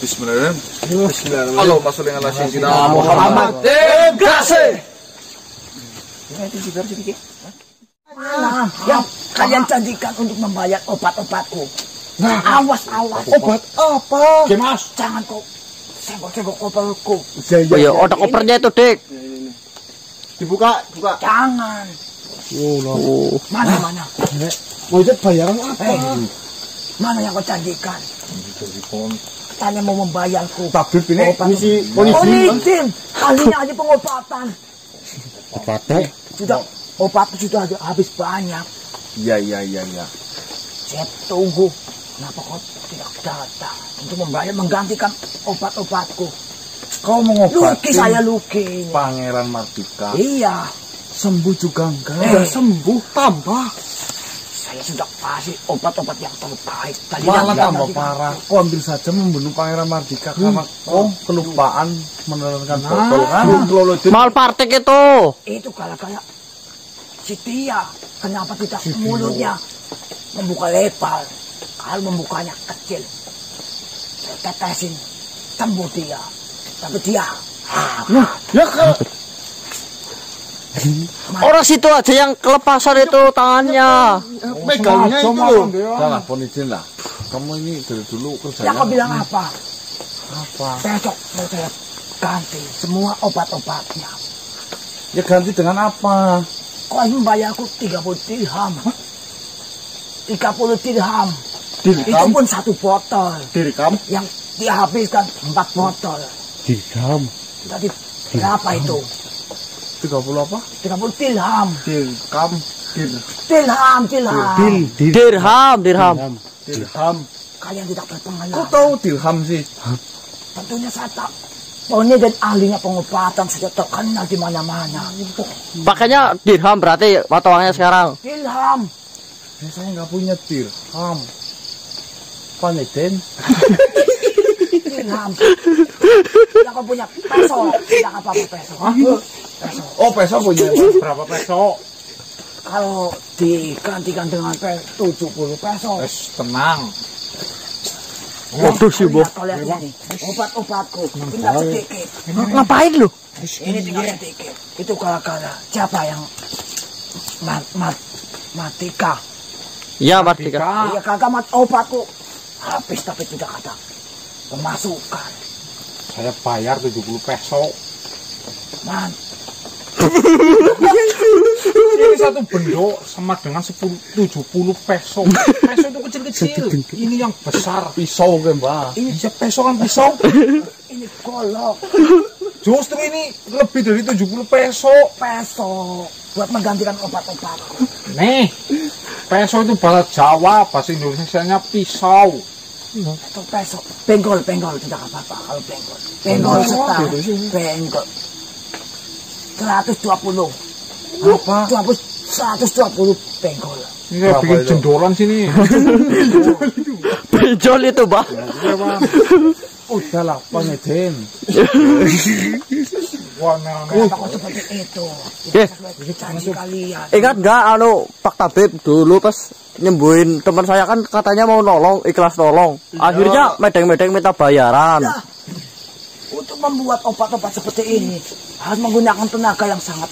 Bismillahirrahmanirrahim. Bismillahirrahmanirrahim. Allahumma sholli ala sayyidina Muhammad. Kasih. Yang kalian janjikan untuk membayar obat-obatku. Nah, awas. Obat apa? Mas, Jangan kau senggok-senggok koperku. Oh iya, otak kopernya itu, Dik. Dibuka. Jangan. Oh. Mana? Mau itu bayaran apa? Mana yang kau janjikan? Katanya mau membayarku. Tabib ini misi Onidin. Ahlinya aja pengobatan. Obatnya? Obatku sudah habis banyak. Iya. Saya tunggu. Kenapa kau tidak datang untuk menggantikan obat-obatku? Kau mengobati Luki. Pangeran Mardika. Iya. Sembuh juga enggak? Sembuh tambah. Saya sudah kasih obat-obat yang terbaik. Malah tambah parah. Kau ambil saja membunuh Pangeran Mardika karena kau kelupaan menurunkan botol kan? Malpraktek itu. Itu kayak si Tia. Kenapa tidak mulutnya membuka lebar? Kalau membukanya kecil, saya tetesin sembuh dia. Tapi dia, Ya kalau Orang situ aja yang kelepasan itu tangannya. megangnya itu loh. Salah, pun izin lah. Kamu ini dari dulu kerjanya. ya kau bilang apa? Apa? Besok mau saya ganti semua obat-obatnya. Ya ganti dengan apa? Kau harus membayarku 30 dirham. 30 dirham. Itu pun satu botol. Direkam? Yang dihabiskan 4 botol. Dirham. Tadi berapa itu? 30 apa? 30 dirham. Direkam. Dirham. Dirham. Kalian tidak berpengalaman. Kok tahu dirham sih? Tentunya saya tak. Pokoknya dan ahlinya pengobatan sudah terkenal di mana-mana. Pakainya dirham berarti potongannya sekarang. Dirham. Saya nggak punya dirham. Paneden. Dirham. Yang kau punya peso. Tidak apa-apa peso. Peso. Oh, peso punya berapa peso? Kalau digantikan dengan 70 peso. Tenang. Waduh sih, Bob. Kau lihat ini. Obat-obatku. Tinggal sedikit. Ngapain lu? Ini tinggal sedikit. Itu gara-gara siapa yang Mardika. Ya, Mardika. Iya kagak obatku. Habis tapi tidak ada pemasukan. saya bayar 70 peso. Man, Ini satu bendok sama dengan 70 peso. Peso itu kecil-kecil. Ini yang besar. Pisau kan, Mbak? Ini peso kan pisau. ini golok. Justru ini lebih dari 70 peso. Peso buat menggantikan obat-obatku. Nih, peso itu bahasa Jawa, bahasa Indonesianya pisau. Itu peso. Benggol tidak apa-apa kalau benggol. Benggol setara. Benggol. 120. Apa? 120 benggol. Ini saya bikin jendolan sini. Benjol itu, Bah. Iya, Bang. Udahlah, Paneden. Wah, Kenapa kok seperti itu? Eh. Janji kalian. Ingat nggak Pak Tabib dulu pas nyembuhin teman saya kan katanya mau nolong, ikhlas nolong. Akhirnya medeng-medeng minta bayaran. Nah, untuk membuat obat-obat seperti ini harus menggunakan tenaga yang sangat.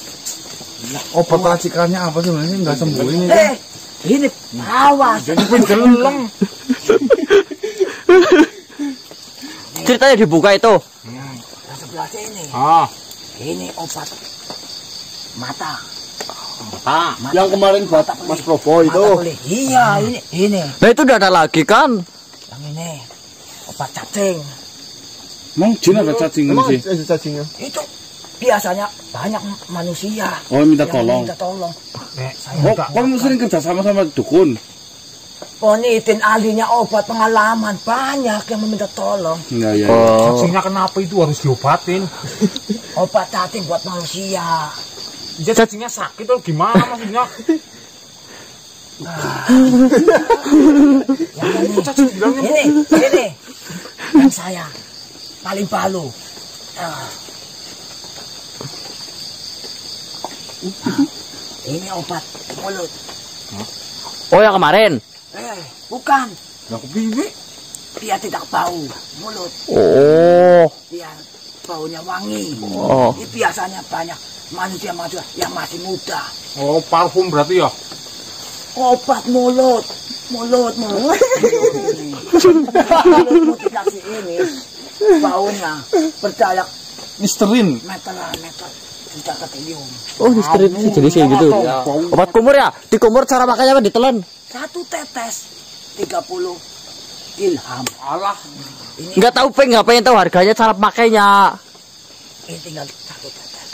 Obat racikannya apa sebenarnya? Nggak sembuh ini. Ini awas. jadi penjeleng. Ceritanya dibuka itu. Yang sebelah sini. Ah, Ini obat mata. Yang kemarin buat Mas Probo itu. Mata boleh. Iya, ini. Nah itu udah ada lagi kan? Yang ini obat cacing. Emang jin ada cacingan sih? Itu biasanya banyak manusia. Oh, minta yang tolong. Minta tolong. Oh, kamu sering kerja sama dukun? Ponitin ahlinya obat pengalaman banyak yang meminta tolong. Iya. cacingnya kenapa itu harus diobatin? Obat cacing buat manusia. Ya cacingnya sakit atau gimana maksudnya? Cacing bilangnya Ini yang saya paling palu. Ini obat mulut. Oh yang kemarin. Bukan. Aku piye? biar tidak bau mulut. Oh. Biar baunya wangi. Oh. Ini biasanya banyak manusia yang masih muda. Oh, parfum berarti ya? Obat mulut. Mulut. Mulutmu dikasih ini. Baunya berjalak Listerin. meter. Tidak ketilium. Oh, listerin jenis kayak gitu. Obat kumur ya? Dikumur cara makanya apa ditelan? 1 tetes 30 dirham. Alah. Ini Enggak tahu nggak pengen tahu harganya cara pakainya. ini tinggal 1 tetes.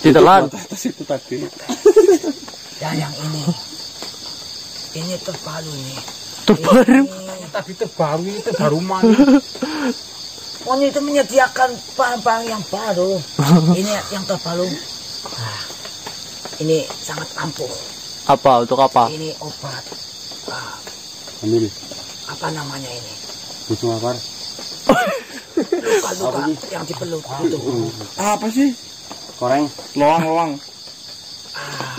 Ditelan. Atas itu tadi. Dan yang ini terbaru nih. Terbaru. Ini, Tadi terbaru ini terbaru mana? pokoknya itu menyediakan barang-barang yang baru. Ini yang terbaru. Nah, ini sangat ampuh. Apa? Untuk apa? Ini obat. Ambil. Apa namanya ini? Busung apa? Luka-luka yang dipelut itu. Apa sih? Koreng, Loang.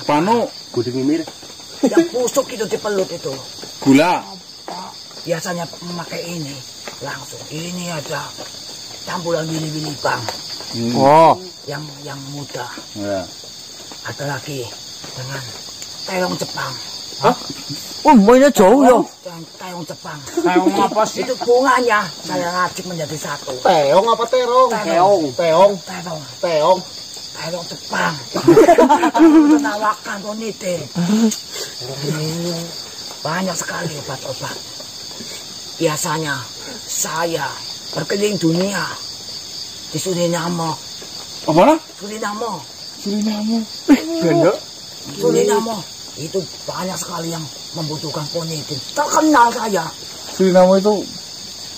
Panu. gudeg mimir. Yang busuk itu dipelut itu. Gula. Biasanya memakai ini langsung. Ini ada campuran bili-bili bang Oh. yang muda. Ya. Ada lagi dengan teong Jepang. Oh, mainnya jauh ya. Yang teong Jepang. Teong apa sih? Itu bunganya saya racik menjadi satu. Teong apa terong? Teong. Teong. Teong Jepang. Menawarkan bonite. Banyak sekali obat-obat. Biasanya saya berkeliling dunia di Suriname. Apa? Suriname. Ganda. Suriname. Itu banyak sekali yang membutuhkan ponitin. Terkenal saya. Suriname itu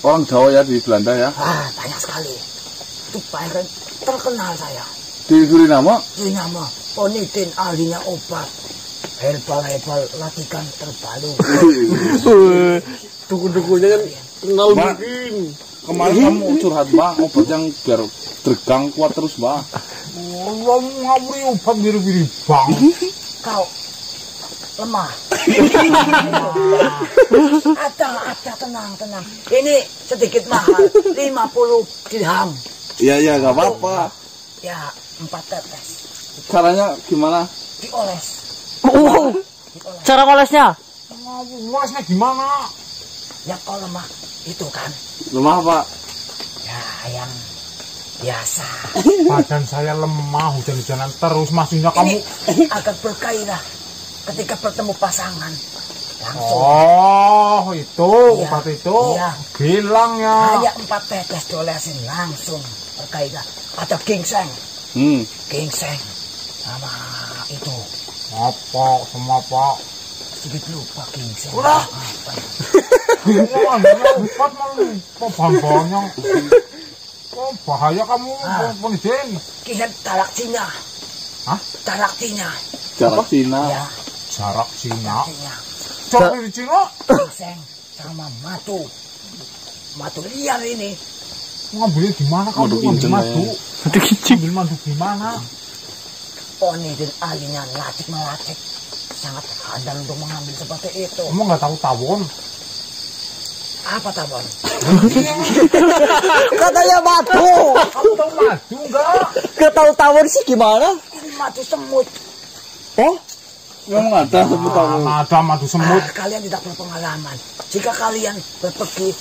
orang Jawa ya di Belanda ya. Banyak sekali. Itu banyak terkenal saya. Di Suriname. Suriname. Ponitin ahlinya obat. Herbal latihan terbaru. Dukun-dukunnya kan kenal Mbak. mungkin. Kemarin kamu curhat bang, obat yang biar tergang kuat terus bang. Oh, ngawuri obat biri-biri bang. Kau lemah. Ada tenang. Ini sedikit mahal. 50 dirham. Iya gak apa-apa. Ya 4 tetes. Caranya gimana? Dioles. Oh. Cara ngolesnya? Luasnya gimana? Ya kau lemah itu kan. Lemah pak. Ya yang biasa. Badan saya lemah, hujan-hujanan terus. Maksudnya kamu... Ini akan bergairah ketika bertemu pasangan. Langsung. Oh, itu Iya. obat itu. Iya. Bilang ya. Hanya 4 tetes diolesin langsung bergairah. Ada ginseng. Ginseng. Sama itu. Apa sama apa? Sedikit lupa ginseng. Udah. Apa? Obat malah kok bahan-bahannya. Oh, bahaya kamu penelitian. Ginseng tarak Cina. Hah? Tarak Cina. Jarak Cina. Ya, Jarak Cina. Cina. Jarak di Cina. Ginseng sama madu. Madu liar ini. Ngambilnya di mana kamu Madu ngambil kinceng madu? Ngambil madu di mana? Poni dan ahlinya melacik. Sangat handal untuk mengambil seperti itu. Kamu nggak tahu tawon? Apa tabon? Katanya madu. Kamu tahu madu nggak? Gak tahu tawon sih gimana? Ini madu semut. Oh, Memang ada sebut tahu. Ada madu semut. Kalian tidak berpengalaman. Jika kalian berpergi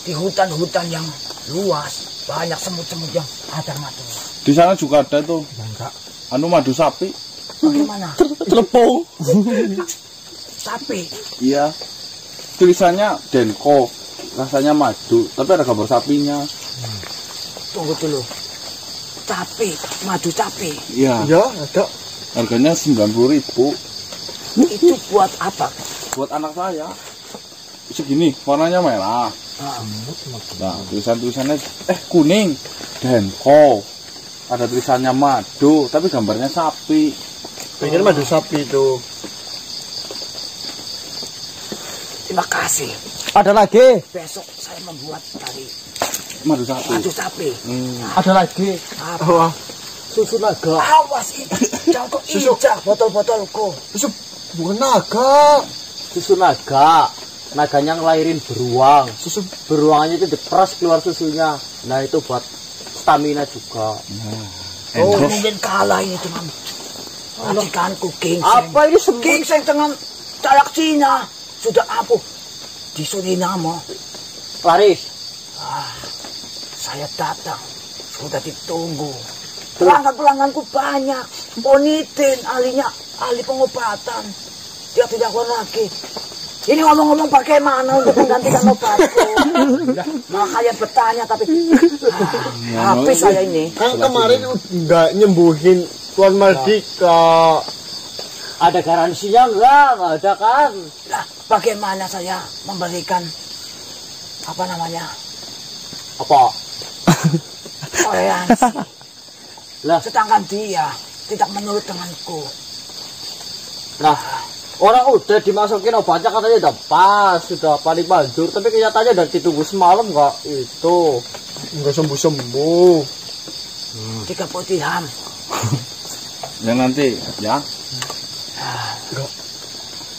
di hutan-hutan yang luas, banyak semut-semut yang ada madu. Di sana juga ada tuh. Enggak. Anu madu sapi. Bagaimana? telepon. Sapi. Iya. Tulisannya Denko. Rasanya madu, tapi ada gambar sapinya. Tunggu dulu. Sapi, madu sapi. Iya. Ya, ada. Harganya 90.000. Itu buat apa? Buat anak saya. Segini, warnanya merah. Nah, tulisannya kuning. Denko. Ada tulisannya madu, tapi gambarnya sapi. Pengen madu sapi itu. Terima kasih. Ada lagi. Besok saya membuat tadi Madu sapi. madu sapi. Ada lagi. Apa? Susu naga. Awas ini. Jangan kau injak botol-botolku. Susu bukan naga. Susu naga. naganya ngelahirin beruang. Beruangannya itu diperas keluar susunya. Nah itu buat stamina juga. Oh mungkin kalah ini teman. Majikanku Gingseng. Apa ini semut? Gingseng dengan Dayak Cina sudah ampuh di Suriname. Laris. Saya datang sudah ditunggu. Pelanggan-pelangganku banyak. Ponitin ahli pengobatan. Dia tidak kuat lagi. Ini ngomong-ngomong bagaimana untuk menggantikan obatku. Makanya bertanya tapi habis saya ini. Kan kemarin nggak nyembuhin Tuan Mardika. Ada garansinya enggak ada kan? Lah, bagaimana saya memberikan apa namanya? Apa? Toleransi. Lah, Sedangkan dia tidak menurut denganku. nah, orang udah dimasukin obatnya katanya udah pas, sudah paling manjur, tapi kenyataannya udah ditunggu semalam enggak itu. Nggak sembuh-sembuh. 30 dirham. Ya nanti ya.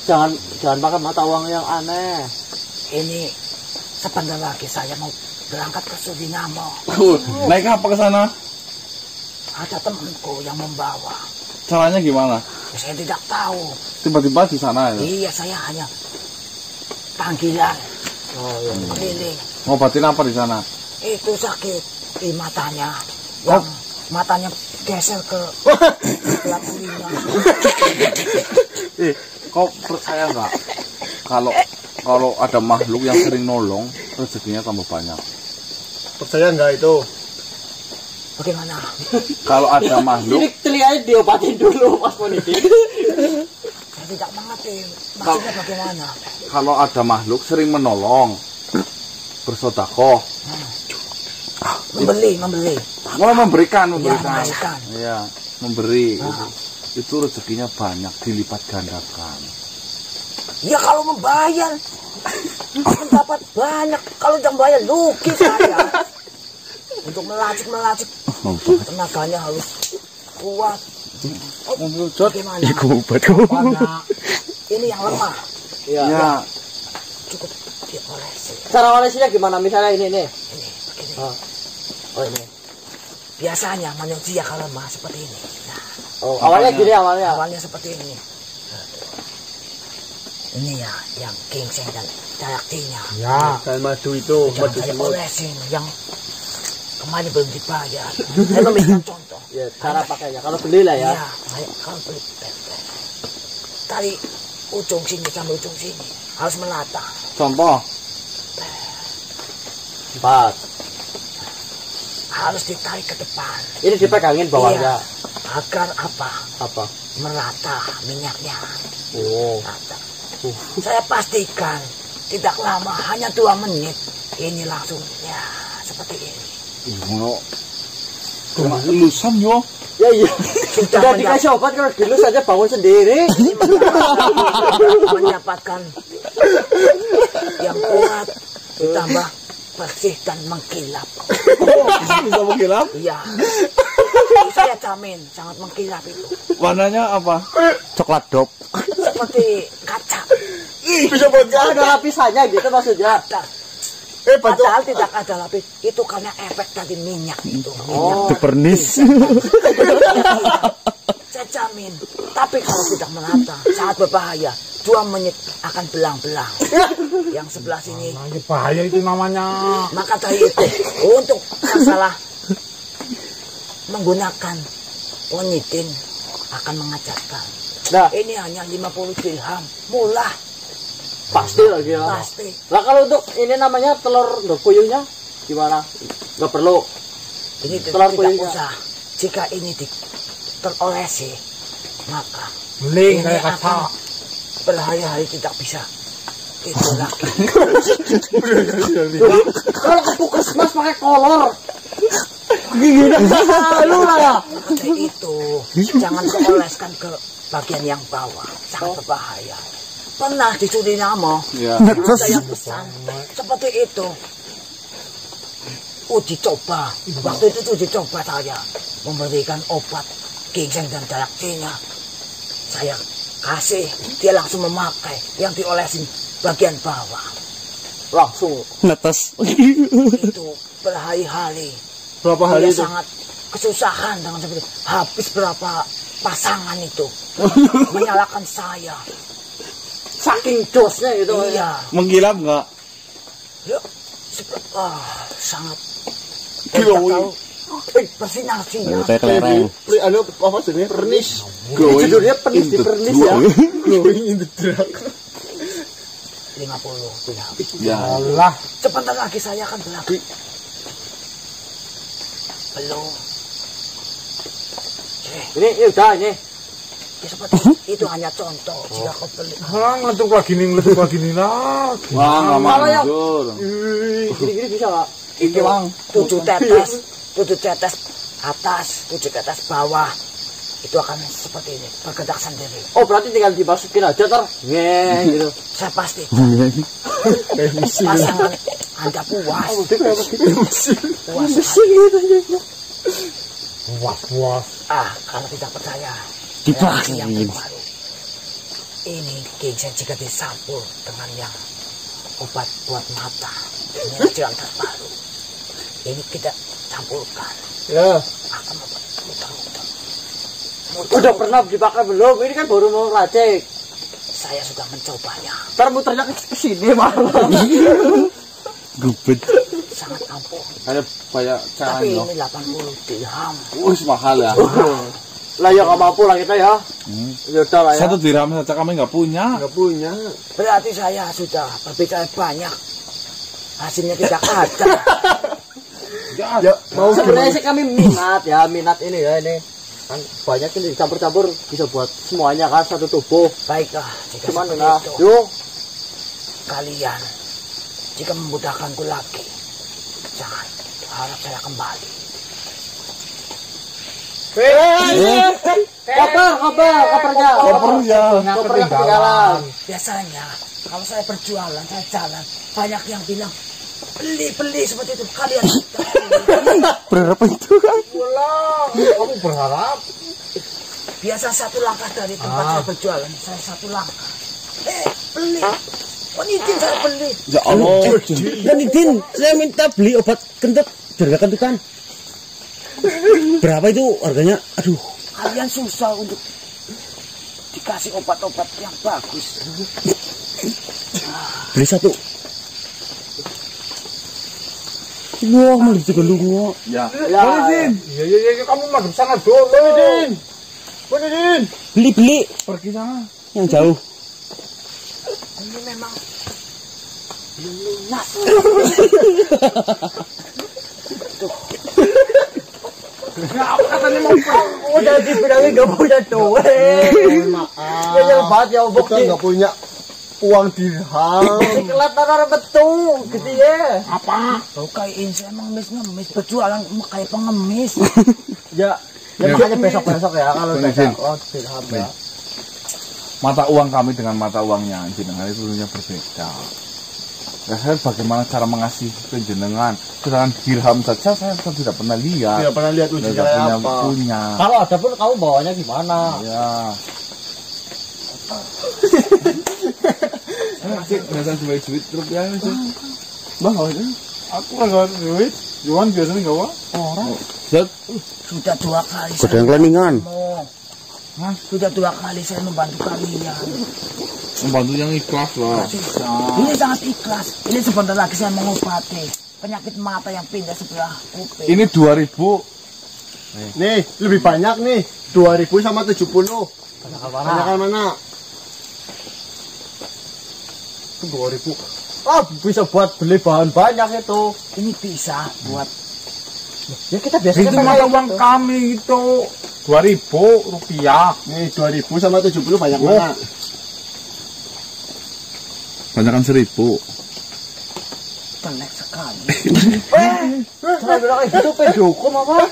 Jangan pakai mata uang yang aneh. Ini sebentar lagi saya mau berangkat ke Suriname. Naik apa ke sana? Ada temanku yang membawa. Caranya gimana? Saya tidak tahu. Tiba-tiba di sana ya. Iya, saya hanya panggilan. Keliling. Ngobatin apa di sana? Itu sakit di matanya. Yang matanya geser ke sebelah telinga. Kau percaya nggak kalau ada makhluk yang sering nolong rezekinya tambah banyak? Percaya nggak itu? Bagaimana? Kalau ada makhluk, Ini telinganya diobatin dulu Mas Moniti. Saya tidak mengerti. Maksudnya bagaimana? kalau ada makhluk sering menolong, bersodakoh, Membeli. memberikan. memberikan. Iya, memberi. Itu rezekinya banyak, dilipat gandakan. Ya kalau membayar mendapat banyak. Kalau tidak membayar rugi saya. Untuk melacik tenaganya harus kuat. Bagaimana? Ini yang lemah Iya. Ya, cukup diolesi. Cara olesinya gimana? Misalnya ini. Ini begini. Oh ini. Biasanya manusia kalau lemah seperti ini. Nah, Oh, awalnya gini awalnya. awalnya seperti ini. Ini ya yang Gingseng dan Dayak Cina. Ya. Dan madu itu, Jangan madu saya semut. olesin yang kemarin belum dibayar. Saya memberikan contoh. Ya, cara pakainya. Kalau beli lah ya. Iya, kalau beli pempek. Dari ujung sini sampai ujung sini harus melata. contoh. 4. Harus ditarik ke depan. Ini dipegangin bawahnya. Iya, agar apa? Apa? Merata minyaknya. Oh. Rata. Saya pastikan tidak lama, hanya 2 menit. Ini langsung ya seperti ini. Ngono. Lulusan yo. Ya iya. Sudah Sudah dikasih obat kalau dulu saja bangun sendiri. Mendapatkan yang kuat ditambah bersih dan mengkilap. Bisa mengkilap? Iya. Saya jamin sangat mengkilap itu. Warnanya apa? Coklat dop. Seperti kaca. Bisa buat Ada lapisannya gitu maksudnya. Ada. bentuk. Padahal tidak ada lapis. Itu karena efek dari minyak itu. Oh. Pernis. Saya jamin. Tapi kalau tidak merata, sangat berbahaya. 2 menit akan belang-belang. Yang sebelah sini. Nanti bahaya itu namanya. Maka dari itu, untuk masalah menggunakan ponitin akan mengajarkan. Nah, Ini hanya 50 dirham. Murah. pasti lagi ya. Pasti. Nah kalau untuk ini namanya telur puyuhnya gimana? Nggak perlu. Ini Telur tidak puyuhnya. usah. Jika ini terolesi, maka Meling ini kayak akan kaca. berhari-hari tidak bisa tidur lagi. Kalau ke puskesmas pakai kolor. Gila. Lu lah ya. Maka itu jangan keoleskan ke bagian yang bawah, sangat berbahaya. Pernah di Suriname, Ya. ada yang pesan seperti itu. Uji coba, waktu itu uji coba saya memberikan obat ginseng dan dayak Cina. Saya kasih, dia langsung memakai. Yang diolesin bagian bawah Langsung. Netes. itu berhari-hari. Berapa Dia hari itu? sangat kesusahan dengan seperti itu. Habis berapa pasangan itu menyalahkan saya. Saking josnya gitu. Iya, Menggilap nggak? ya, sangat. Glowing. Bersinar-sinar. Tereng. Anu apa sebenarnya? Pernis. Judulnya penis di pernis ya. Glowing in the dark. 50 dirham. Ya. Allah. Sebentar lagi saya akan berlari. Belum. Ini udah ini. Ya, seperti itu hanya contoh. Jika kau beli. Ngeletuk lagi nih lah. Wah, nggak ya. manjur. Gini-gini bisa nggak? Itu 7 tetes atas, 7 tetes bawah. Itu akan seperti ini, bergerak sendiri. Oh berarti tinggal dimasukin aja ter. Gitu. Saya pasti pasangan Anda puas. Puas. Puas. Kalau tidak percaya, Dipaksain. yang terbaru. Ini ginseng jika disampur dengan yang obat buat mata. Ini yang terbaru. Ini kita campurkan. Ya. Akan membuat muter-muter. Udah pernah dipakai belum? Ini kan baru mau racik. Saya sudah mencobanya. Ntar muternya ke sini malah. Gubet. Sangat ampuh. Ada banyak cara Tapi loh. ini 80 dirham. Wih, mahal ya. Lah ya nggak mampu lah kita ya. Ya udah lah ya. 1 dirham saja kami nggak punya. Nggak punya. Berarti saya sudah berbicara banyak. Hasilnya tidak ada. Ya mau sebenarnya sih kami minat ya, minat ini ya ini. Kan banyak ini campur-campur bisa buat semuanya kan satu tubuh. Baiklah, jika Cuman seperti nah, itu, yuk. kalian jika memudahkanku lagi, jangan harap saya kembali. Kopernya. Kopernya. Kopernya ketinggalan. Biasanya kalau saya berjualan, saya jalan, banyak yang bilang beli seperti itu. Kalian Berapa itu kan? Kamu berharap? biasa satu langkah dari tempat saya berjualan, saya satu langkah. Beli. Penitin saya beli. Ya Allah. Dan Idin, saya minta beli obat kentut biar gak kentutan. Berapa itu harganya? Aduh, Kalian susah untuk dikasih obat-obat yang bagus. beli 1. Wah, mau digandung. Ya. Iya, kamu madep sana dulu. Din. Beli. Pergi sana. Yang jauh. Ini memang belum lunas. Katanya mau Udah dibilangin gak punya duit. Maaf. Ya yang banget ya obok. Kita gak punya uang dirham. Kelihatan orang betul gitu ya. apa? Oh, kayak saya emang ngemis berjualan kayak pengemis. Ya makanya besok-besok ya kalau udah ada uang dirham ya. Mata uang kami dengan mata uangnya jenengan itu tentunya berbeda. Ya, saya bagaimana cara mengasihi jenengan? Sedangkan dirham saja saya tidak pernah lihat. Tidak pernah lihat Tidak wujudnya punya apa. punya. Kalau ada pun kamu bawanya gimana? Ya. Biasa duit rupiah itu. Bang, Aku nggak duit. Juan biasanya nggak wah. Sudah 2 kali Godang kelaningan. Sudah 2 kali saya membantu kalian. Membantu yang ikhlas loh. Ini sangat ikhlas. Ini sebentar lagi saya mengobati penyakit mata yang pindah sebelah kuping. Ini 2000. Nih, lebih banyak nih. 2000 sama 70. Banyakan mana? 2000. Ah, bisa buat beli bahan banyak itu. Ini bisa buat Ya kita biasanya Itu mata uang kami itu 2.000 rupiah. Nih 2000 sama 70 banyak mana? Banyakan 1000. telek sekali. Saya bilang kayak gitu pedokum apa?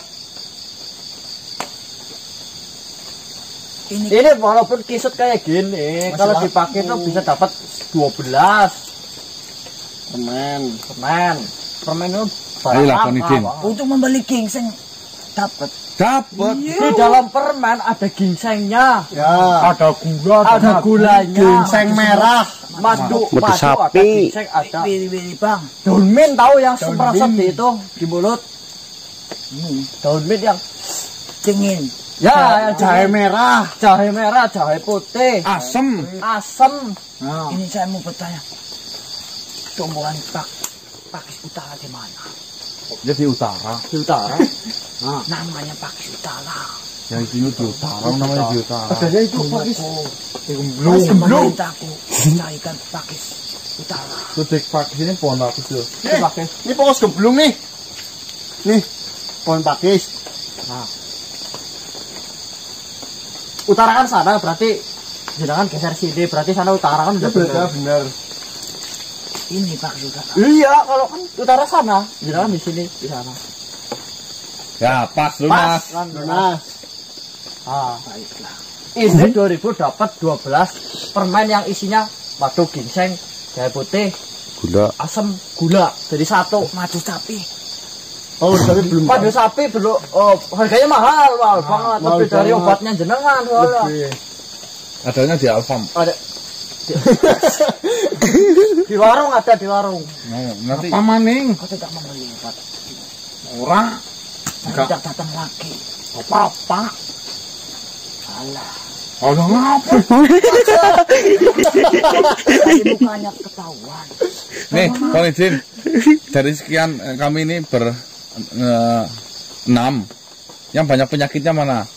Ini walaupun kisut kayak gini, kalau dipakai tuh bisa dapat 12 permen itu Ayo lah, Konidin. Untuk membeli ginseng dapat. Dapat. di dalam permen ada ginsengnya, Ada gula, ada gulanya, ginseng merah. Madu sapi. ada, ginseng ada. Bili bang. Daun mint tahu yang Daun semprasat mint. di itu di mulut. Daun mint yang Dingin. ya, yang Jahe merah. jahe merah, jahe putih, Asem. asem. Nah. Ini saya mau bertanya. Tumbuhan pakis utara di mana? Dia di utara. Di utara. Namanya pakis utara. Yang itu di utara, namanya di utara. Adanya itu pakis. Belum. Pemerintahku carikan pakis utara. Itu dek pakis ini pohon pakis tuh. Ini pokoknya gemblung nih. Nih, pohon pakis. Utara kan sana berarti jangan geser sini, berarti sana utara kan udah benar. Ini pakis utara. Iya, kalau kan utara sana, jangan di sini, di sana. Ya, pas lunas. Kan lunas. Baiklah. Ini 2000 dapat 12 permen yang isinya madu, ginseng, jahe putih, Gula. asam, gula. Jadi satu. Madu sapi. Oh, tapi belum. Madu sapi belum. Oh, harganya mahal banget. Lebih dari obatnya jenengan soalnya. Adanya di Alfam. Ada. Di warung ada di warung. Nah, nanti Apa maning? Kau tidak membeli obat. Orang. Saya tidak datang lagi. Apa-apa. Alah. Ada ngapa? Tadi mukanya ketahuan. nih, Bang Izin. Dari sekian kami ini enam. Yang banyak penyakitnya mana?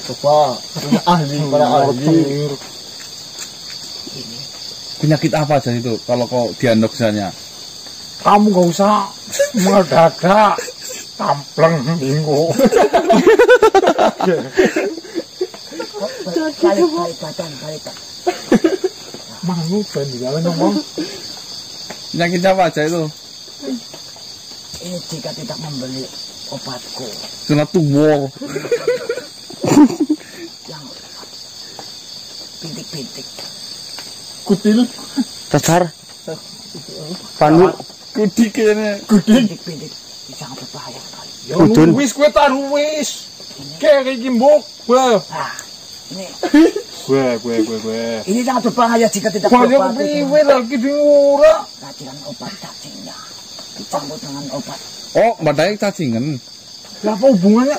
Coba ahli para ahli. Penyakit apa aja itu kalau kau diagnosanya? Kamu gak usah mendadak. Tampleng minggu. Balik. Manu ben di dalam ngomong. Penyakitnya apa aja itu? Ini jika tidak membeli obatku Sunat tumor. yang bintik-bintik. Kutil. Cacar. Panu. Kudik kayaknya. Bintik-bintik. Sangat berbahaya sekali. Ya Udun. wis kowe taruh wis. Kayak iki mbok. Wah. Nah, ini Gue. ini sangat berbahaya jika tidak Banyak diobati. priwe lagi di ora. Racikan obat cacingnya dicampur dengan obat. Oh, badannya cacingan. Lah apa hubungannya?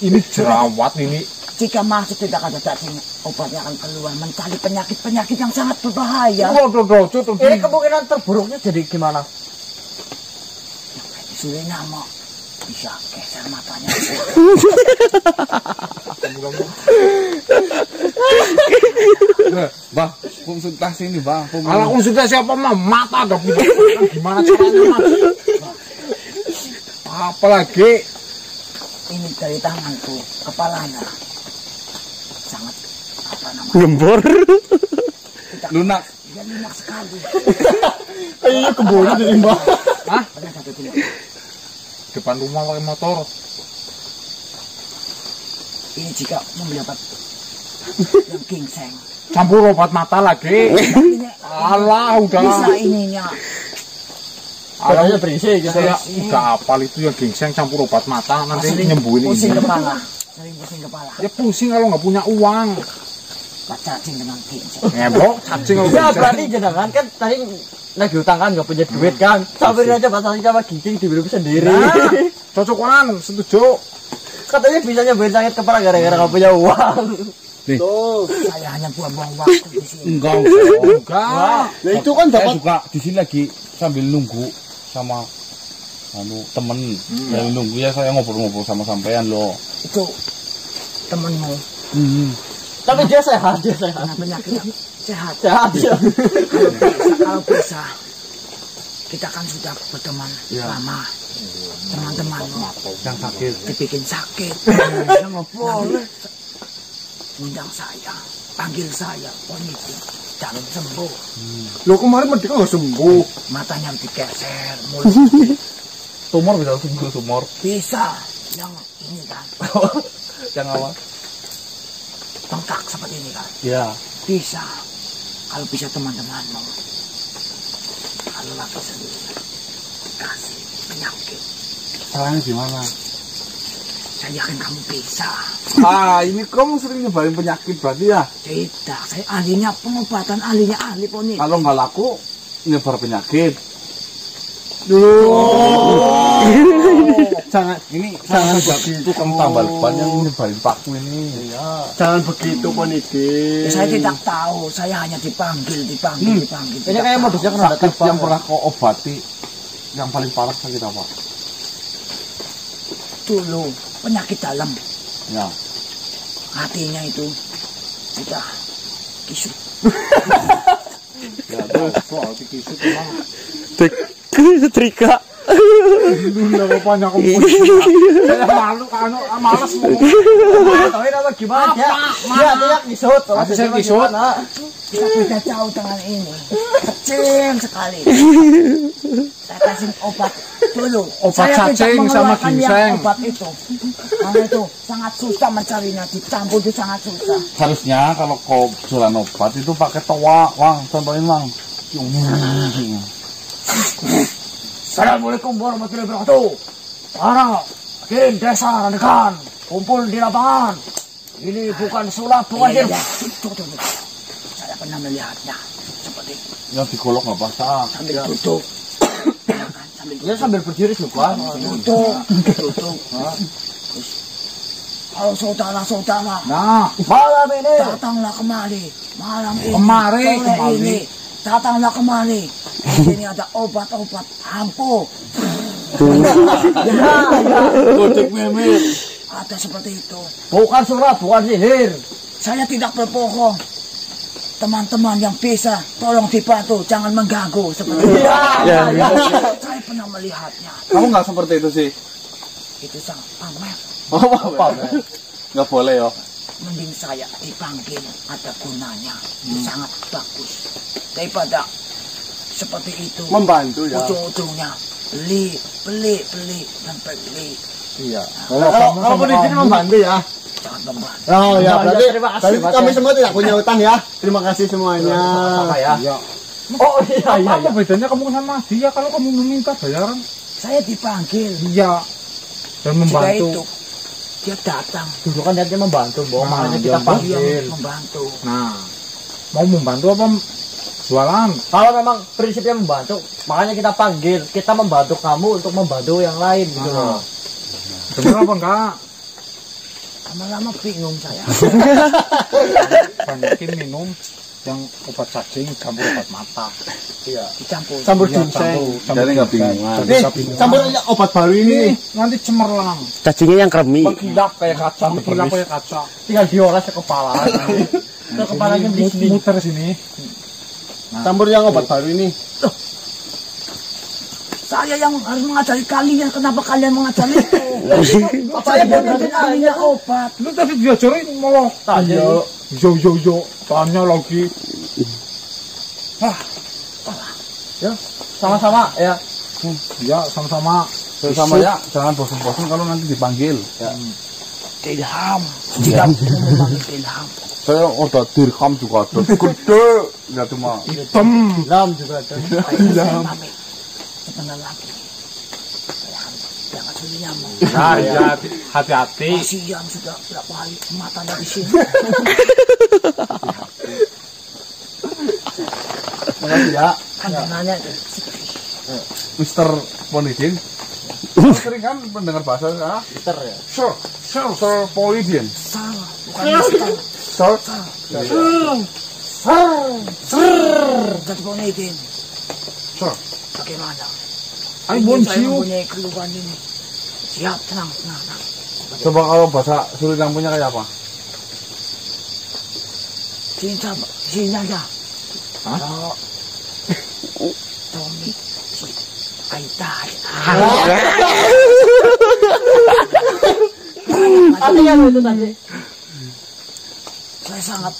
Ini jerawat ini. Jika masuk tidak ada cacing, obatnya akan keluar mencari penyakit-penyakit yang sangat berbahaya. Rodo-rodo tuh. Ini kemungkinan terburuknya jadi gimana? Di Suriname bisa geser matanya. Bah, konsultasi ini, Bang. Kalau konsultasi apa mah mata dong. Gimana caranya, Mas? Apalagi Ini dari tanganku, kepalanya sangat apa namanya? Gembor. lunak. Dia lunak sekali. Iya keburu jadi mbak. Pernah satu dulu. depan rumah pakai motor. Ini jika membeli obat yang ginseng. Campur obat mata lagi. Ini Alah, bisa udah. ininya. Kayaknya berisik gitu. Saya udah apal itu yang ginseng campur obat mata nanti nyembuhin pusing ini. kepala. Sering pusing kepala. Ya pusing kalau nggak punya uang. Pak cacing dengan ginseng. Ngebok, cacing kalau Ya ginseng. berarti jenengan kan tadi lagi utang kan nggak punya duit kan. Sampai aja Pak Sasi sama ginseng dibeli sendiri. Nah, cocokan, setuju. Katanya bisa nyembuhin sakit kepala gara-gara nggak punya uang. Nih. Tuh. Saya hanya buang-buang waktu di sini. Enggak. Enggak. Nah itu kan Saya dapat juga di sini lagi sambil nunggu sama temen. Saya nunggu ya, saya ngobrol-ngobrol sama sampean loh. Itu temanmu tapi dia sehat, dia sehat. karena penyakit sehat. Sehat ya. Kalau bisa kita kan sudah berteman lama. Teman-temanmu Yang sakit. dibikin sakit. Ya nggak boleh. Undang saya, panggil saya, itu calon sembuh. Lo kemarin merdeka nggak sembuh. Matanya dikeser, mulut Tumor bisa sembuh, tumor. bisa. Yang ini kan, Yang awal. bengkak seperti ini kan, Ya. bisa. Kalau bisa teman-temanmu, kalau lagi sendiri, kasih penyakit. Salahnya di mana? Saya yakin kamu bisa. Ini kamu sering nyebarin penyakit berarti ya? Tidak, saya ahlinya pengobatan, ahlinya ahli poni. Kalau nggak laku, nyebar penyakit. Jangan Begitu tukang tambal ban yang nyebarin paku ini. jangan begitu Poniki. Saya tidak tahu, saya hanya dipanggil. Ini Tidak kayak tahu. modusnya kena Sakit yang pernah kau obati, yang paling parah sakit apa? Dulu penyakit dalam Ya. hatinya itu sudah kisut. Ya terus soal kisut memang Setrika. dulu bapaknya kamu. Saya malu malas mau. Tahu apa gimana ya? Dia tidak kisut. Masih saya kisut. Kita beda jauh dengan ini. Kecil sekali. Saya kasih obat dulu. Obat Saya tidak cacing sama mengeluarkan yang ginseng. obat itu. Karena itu sangat susah mencarinya. Dicampur itu sangat susah. Harusnya kalau kau jualan obat itu pakai toa, Wang. Contohin, Wang. Assalamualaikum warahmatullahi wabarakatuh. Para hadirin desa rekan, kumpul di lapangan. Ini bukan sulap, bukan dia. Tuh. Saya pernah melihatnya seperti Yang digolok nggak basah. sambil duduk. Ya kan, sambil Ya sambil berdiri juga. duduk. Terus, halo saudara-saudara, Nah, malam ini datanglah kemari. Malam ini, Kemari, sore kemari. ini datanglah kemari. Di sini ada obat-obat ampuh. Gojek memir. Ada seperti itu. Bukan sulap, bukan sihir. Saya tidak berbohong. Teman-teman yang bisa, tolong dibantu, jangan mengganggu seperti itu. Ya. Saya pernah melihatnya. Kamu nggak seperti itu sih? Itu sangat pamer. Oh, apa? Nggak boleh ya. Mending saya dipanggil, ada gunanya. Itu sangat bagus. Daripada seperti itu. Membantu ya. Ujung-ujungnya beli, dan beli. Iya. Kalau Poniki membantu ya. Jangan membantu. Oh ya, berarti terima kasih, Mas, kami ya. semua tidak punya utang ya. Terima kasih semuanya. Ya. ya. Oh iya. Apa bedanya kamu sama dia kalau kamu meminta bayaran? Saya dipanggil. Iya. Dan Jika membantu. itu dia datang. Dulu kan dia membantu, Bang. Nah, Makanya dia kita Dia panggil. membantu. Nah, mau membantu apa jualan? Kalau memang prinsipnya membantu, makanya kita panggil. Kita membantu kamu untuk membantu yang lain gitu loh. Bener apa enggak? Lama-lama bingung saya. Banyakin minum yang obat cacing campur obat mata. Iya. Dicampur. Campur Iya, ginseng. Jadi nggak bingungan. Jadi Nih, nggak bingungan. campur aja obat baru ini. Nanti cemerlang, Cacingnya yang kremi. Mengkilap kayak kaca. berkilap kayak kaca. Tinggal dioles ke kepala. Ke kepalanya di sini. Muter sini. Campur yang obat baru ini. Saya yang harus mengajari kalian. Kenapa kalian mengajari itu? Saya Saya bener bukan ahlinya obat. Lu tadi diajarin malah Tanya. yo. Tanya lagi. Ya, sama-sama ya. Ya, sama-sama. Sama ya, jangan bosan-bosan kalau nanti dipanggil. Ya. Ilham. Jika memanggil ilham. Saya udah dirham juga ada. Gede. Nggak cuma. Hitam. Lam juga ada. Saya pamit. Sebentar lagi. Saya harus berangkat dulu nyamuk. Nah, ya, hati-hati. Kasihan sudah berapa hari matanya di sini. Makasih ya. Pandangannya Mister Polidin. Sering kan mendengar bahasa ya? Mister ya. Sir Polidin. salah, bukan mister. Sir. Jadi Ponidin, Sir. bagaimana? Ayo Ingin saya bonjiu. mempunyai keluhan ini. Siap, tenang. Coba kalau bahasa sulit yang punya kayak apa? Sini aja. Hah? Tommy, si Aitai. Artinya apa itu tadi? Saya sangat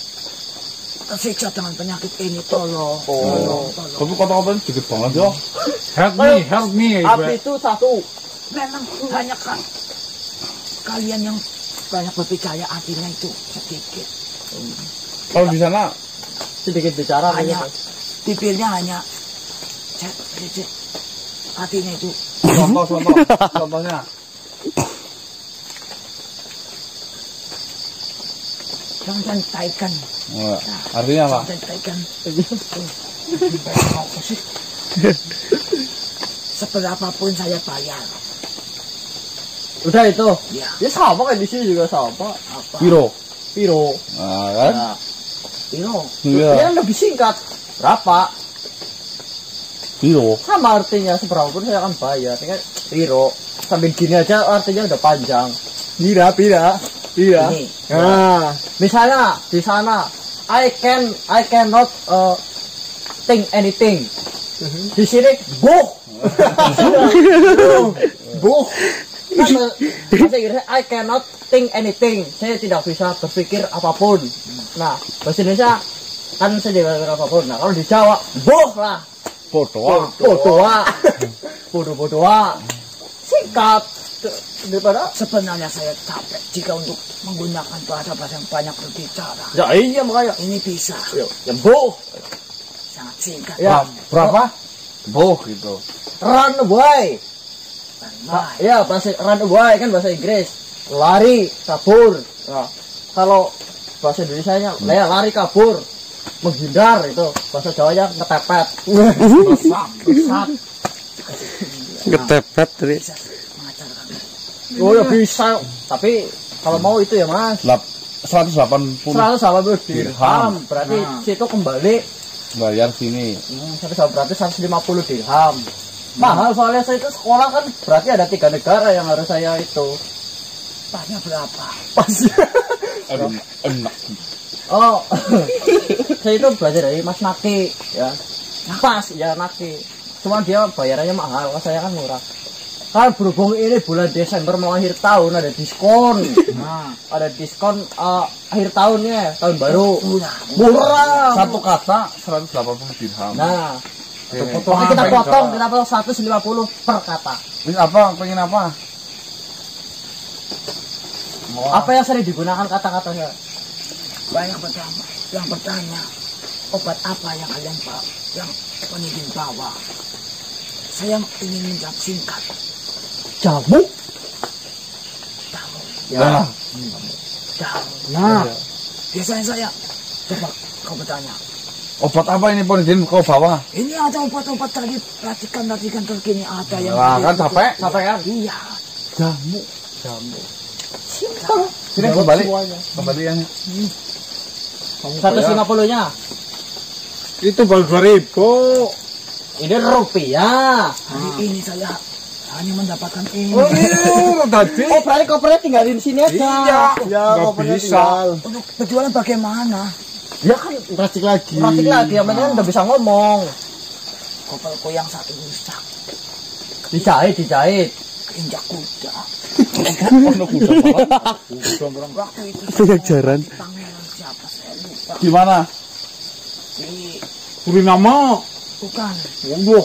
tersiksa dengan penyakit ini. Tolong. Tapi kata-katanya sedikit banget ya. Help me. Api itu satu. Memang banyak kalian yang banyak berbicara, artinya itu sedikit. Kalau di sana Sedikit bicara Hanya gitu. bibirnya hanya cet, artinya itu contohnya. Jangan taikan. Oh, artinya apa? Jangan taikan. Apa sih? Seberapapun saya bayar. Udah itu. Ya. Ya sama kan di sini juga sama. Apa? Piro. Piro. Nah, kan? Nah, Piro. ini Iya. kan lebih singkat. Berapa? Piro. Sama artinya seberapapun saya akan bayar. Ini kan piro. Sambil gini aja artinya udah panjang. Pira. Ini. Nah, misalnya di sana I cannot think anything. Di sini buh. Buh. Kan bahasa Inggrisnya I cannot think anything. Saya tidak bisa berpikir apapun. Nah, bahasa Indonesia kan saya tidak berpikir apapun. Nah, kalau di Jawa buh lah. Bodoh. Singkat daripada Sebenarnya saya capek jika untuk menggunakan bahasa-bahasa yang banyak berbicara. ya iya makanya Ini bisa ya buh. sangat singkat. Ya, Berapa? Boh gitu. run away. Baik. Ya, bahasa run away kan bahasa Inggris. Lari, kabur. Nah, kalau bahasa Indonesianya ya lari kabur, menghindar itu. Bahasa Jawanya ngetepet. Besar. Ketepet tadi. Bisa mengajarkan. Oh ya bisa, tapi kalau mau itu ya Mas. 180 180 dirham. dirham, berarti situ kembali bayar sini. berarti 150 dirham. Mahal soalnya saya itu sekolah kan berarti ada 3 negara yang harus saya itu. Pasnya berapa? Pas. Enak. Oh, saya itu belajar dari Mas Naki ya. Pas ya Naki. Cuma dia bayarannya mahal, kalau saya kan murah. Kan berhubung ini bulan Desember mau akhir tahun ada diskon. Nah, Ada diskon akhir tahunnya, tahun baru. murah. Murah. Satu kata 180 dirham. Nah, Oke. Makanya kita potong 150 per kata. Ini apa? Pengen apa? Apa yang sering digunakan kata-katanya? Banyak pertama. Yang bertanya, obat apa yang kalian bawa? Yang penyidik bawa? Saya ingin menjawab singkat. Jamu. Tahu, Nah, tahu. Nah, Biasanya saya, coba kau bertanya. obat apa ini Ponidin kau bawa? Ini ada obat-obat tadi, perhatikan terkini ada yang... Nah, kan capek. sampai kan? Iya. Jamu. Simpel. Sini kembali. Kembaliannya. 150-nya. Itu baru 2000. Ini rupiah. Hari ini saya hanya mendapatkan ini. Oh iya, tadi. Oh, berarti kopernya tinggalin sini aja. Ya, nggak bisa. Untuk penjualan bagaimana? Ya kan racik lagi. Racik lagi, yang penting kan udah bisa ngomong. Koperku yang satu rusak. Dijahit. Keinjak kuda. Ono kuda banget. Waktu itu Pengajaran. pangeran siapa saya lupa. Gimana? Di Suriname. bukan Wonggo.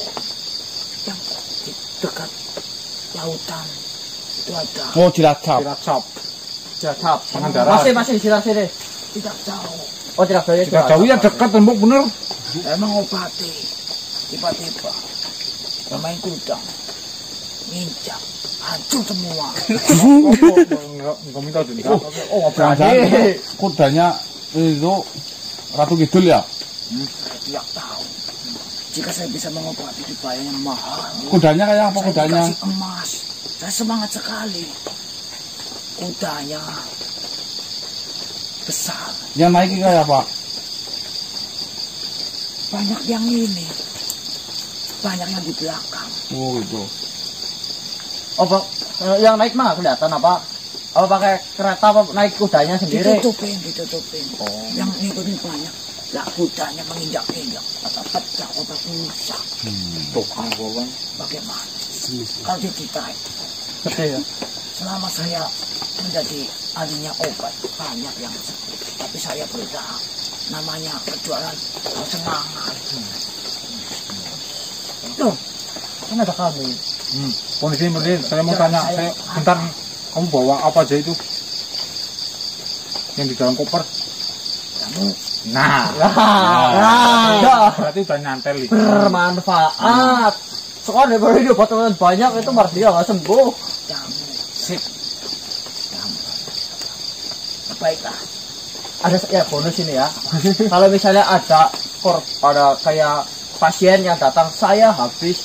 yang di dekat lautan itu ada. Oh, Cilacap. Cilacap. Jatap. Pangandaran. Masih di sini. Tidak jauh. Oh, tidak boleh. Tidak jauh ya dekat tembok bener. Emang obati. Tiba-tiba bermain kuda. Nginjak. Hancur semua. Enggak minta denda. Oh, Jangan-jangan berani. kudanya itu Ratu Kidul ya? Saya tidak tahu. Jika saya bisa mengobati dibayarnya mahal. Kudanya kayak apa Saya kudanya? dikasih emas. Saya semangat sekali. Kudanya besar. Yang naik kayak apa? Banyak yang ini. Banyak yang di belakang. Oh gitu. Oh, Bang, yang naik mah kelihatan apa? Apa pakai kereta apa naik kudanya sendiri? Ditutupin. Yang ngikutin banyak. Lah kudanya menginjak-injak. Atau pecah obat rusak. Tuh, Bang. Bagaimana? Kalau diceritain. Gede ya. Selama saya menjadi ahlinya obat, banyak yang sakit. Tapi saya berusaha. Namanya perjualan semangat. Loh, kan ada kami. Ponidin, saya mau tanya. Saya bentar nih. Kamu bawa apa aja itu? Yang di dalam koper. Kamu Nah, Nah, berarti udah nyantel nih. bermanfaat. Soalnya daripada dia buat teman banyak itu malah dia nggak sembuh. kamu Sip. baiklah. ada ya bonus ini ya. Kalau misalnya ada kayak pasien yang datang, saya habis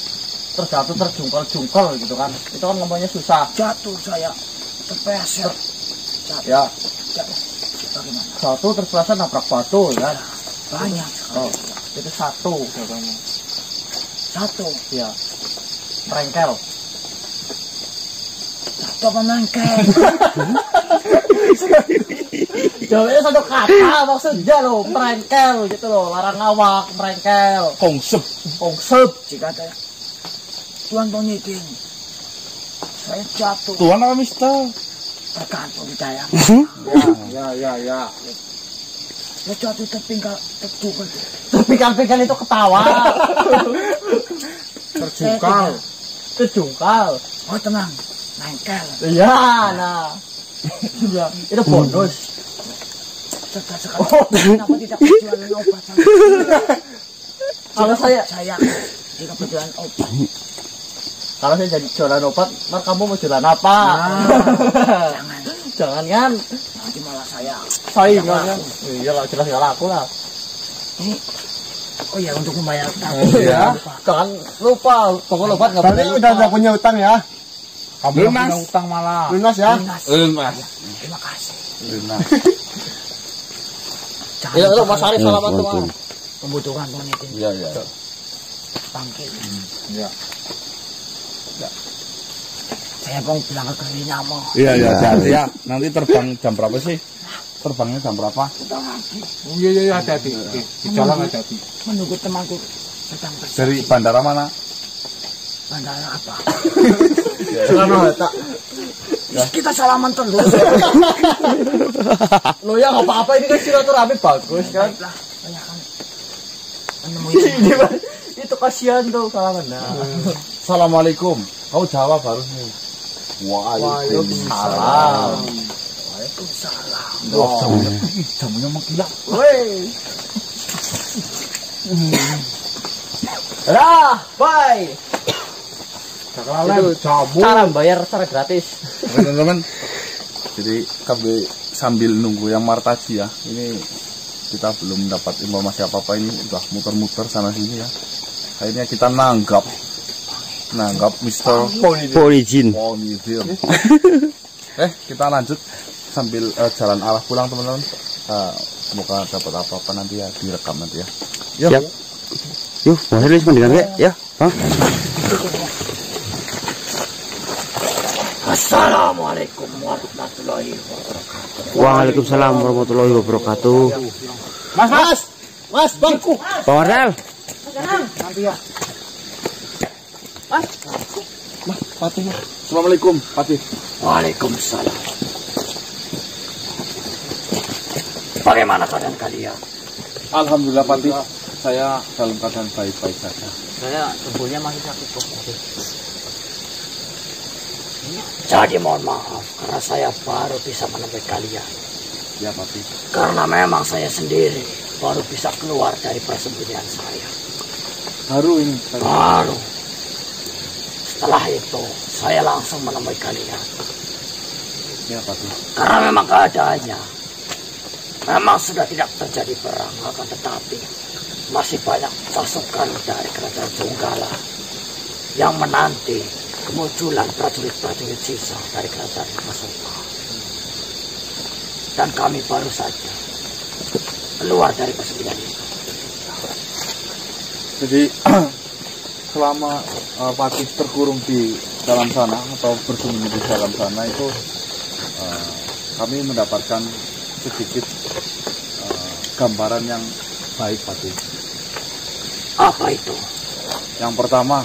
terjatuh terjungkal-jungkal gitu kan. Itu kan ngomongnya susah. Jatuh saya terpleset. Ya, Bagaimana? jatuh terpleset nabrak batu kan. Banyak Oh, sekali. itu satu contohnya. Satu. Ya. Merengkel. Satu apa mangkel? Jawabnya satu kata maksudnya loh, merengkel gitu loh, larang ngawak, merengkel. Kongsep. Kongsep. Jika ada Tuan penyidik, saya jatuh. Tuan apa mister? Tergantung saya. Ya. Saya jatuh terpinggal, terjungkal. Terpikal-pikal itu ketawa. Terjungkal. Terjungkal. Oh tenang, mangkel. Iya, nah. Ya, itu bonus. Cerdas sekali. Kenapa tidak berjualan obat saja? Kalau saya jika berjualan obat. Kalau saya jadi jualan obat, ntar kamu mau jualan apa? Jangan. Jangan kan? Nanti malah saya. Saingan kan? Iya lah, jelas gak laku lah. Ini. Oh ya untuk membayar tadi. Iya. Jangan lupa, toko obat nggak boleh lupa. udah punya utang ya. Kamu yang punya utang malah. Lunas ya. Lunas. Lunas. Terima kasih. Lunas. Jangan Ya, lupa Mas Arif selamat tuh. membutuhkan penyidik. Iya, iya. Panggil. Ya. Saya mau bilang ke kerjanya mau. Iya, iya, hati-hati ya. Nanti terbang jam berapa sih? Terbangnya jam berapa? Oh iya hati-hati. Di jalan hati-hati. Menunggu temanku sedang bersih. Dari bandara mana? Bandara apa? Soekarno Hatta. Kita salaman terus. Lo ya nggak apa-apa, ini kan silaturahmi bagus kan. Baiklah, saya akan menemui Ini Pak, itu kasihan tuh salaman. Nah. Assalamualaikum. Kau jawab harusnya. Waalaikumsalam. Waalaikumsalam. Jamunya mengkilat. Woi. Dah, bye. Itu jamu. Cara bayar secara gratis. Oke, teman-teman. Jadi kami sambil nunggu yang martaji ya. Ini kita belum dapat informasi apa-apa, ini udah muter-muter sana sini ya. Akhirnya kita nanggap Mr. Polijin. Ponizil. Kita lanjut sambil jalan arah pulang teman-teman. Semoga dapat apa-apa nanti ya, direkam nanti ya. Siap. Yuk, Mas Rilis mendengar nggak? Ya, Bang. Assalamualaikum warahmatullahi wabarakatuh. Waalaikumsalam warahmatullahi wabarakatuh. Mas, bangku. Bang Marcel. Patih. Assalamualaikum, Patih. Waalaikumsalam. Bagaimana keadaan kalian? Alhamdulillah Patih. Saya dalam keadaan baik-baik saja. Saya tubuhnya masih sakit kok. Jadi mohon maaf karena saya baru bisa menemui kalian. Ya Patih. Karena memang saya sendiri baru bisa keluar dari persembunyian saya. Baru ini. Baru. Setelah itu saya langsung menemui kalian. Ya Patih. Karena memang keadaannya memang sudah tidak terjadi perang, akan tetapi masih banyak pasukan dari kerajaan Jonggala yang menanti kemunculan prajurit-prajurit sisa dari kerajaan Masuka. Dan kami baru saja keluar dari persembunyian itu. Jadi selama Patih terkurung di dalam sana atau bersembunyi di dalam sana itu kami mendapatkan sedikit gambaran yang baik Patih. Apa itu? Yang pertama,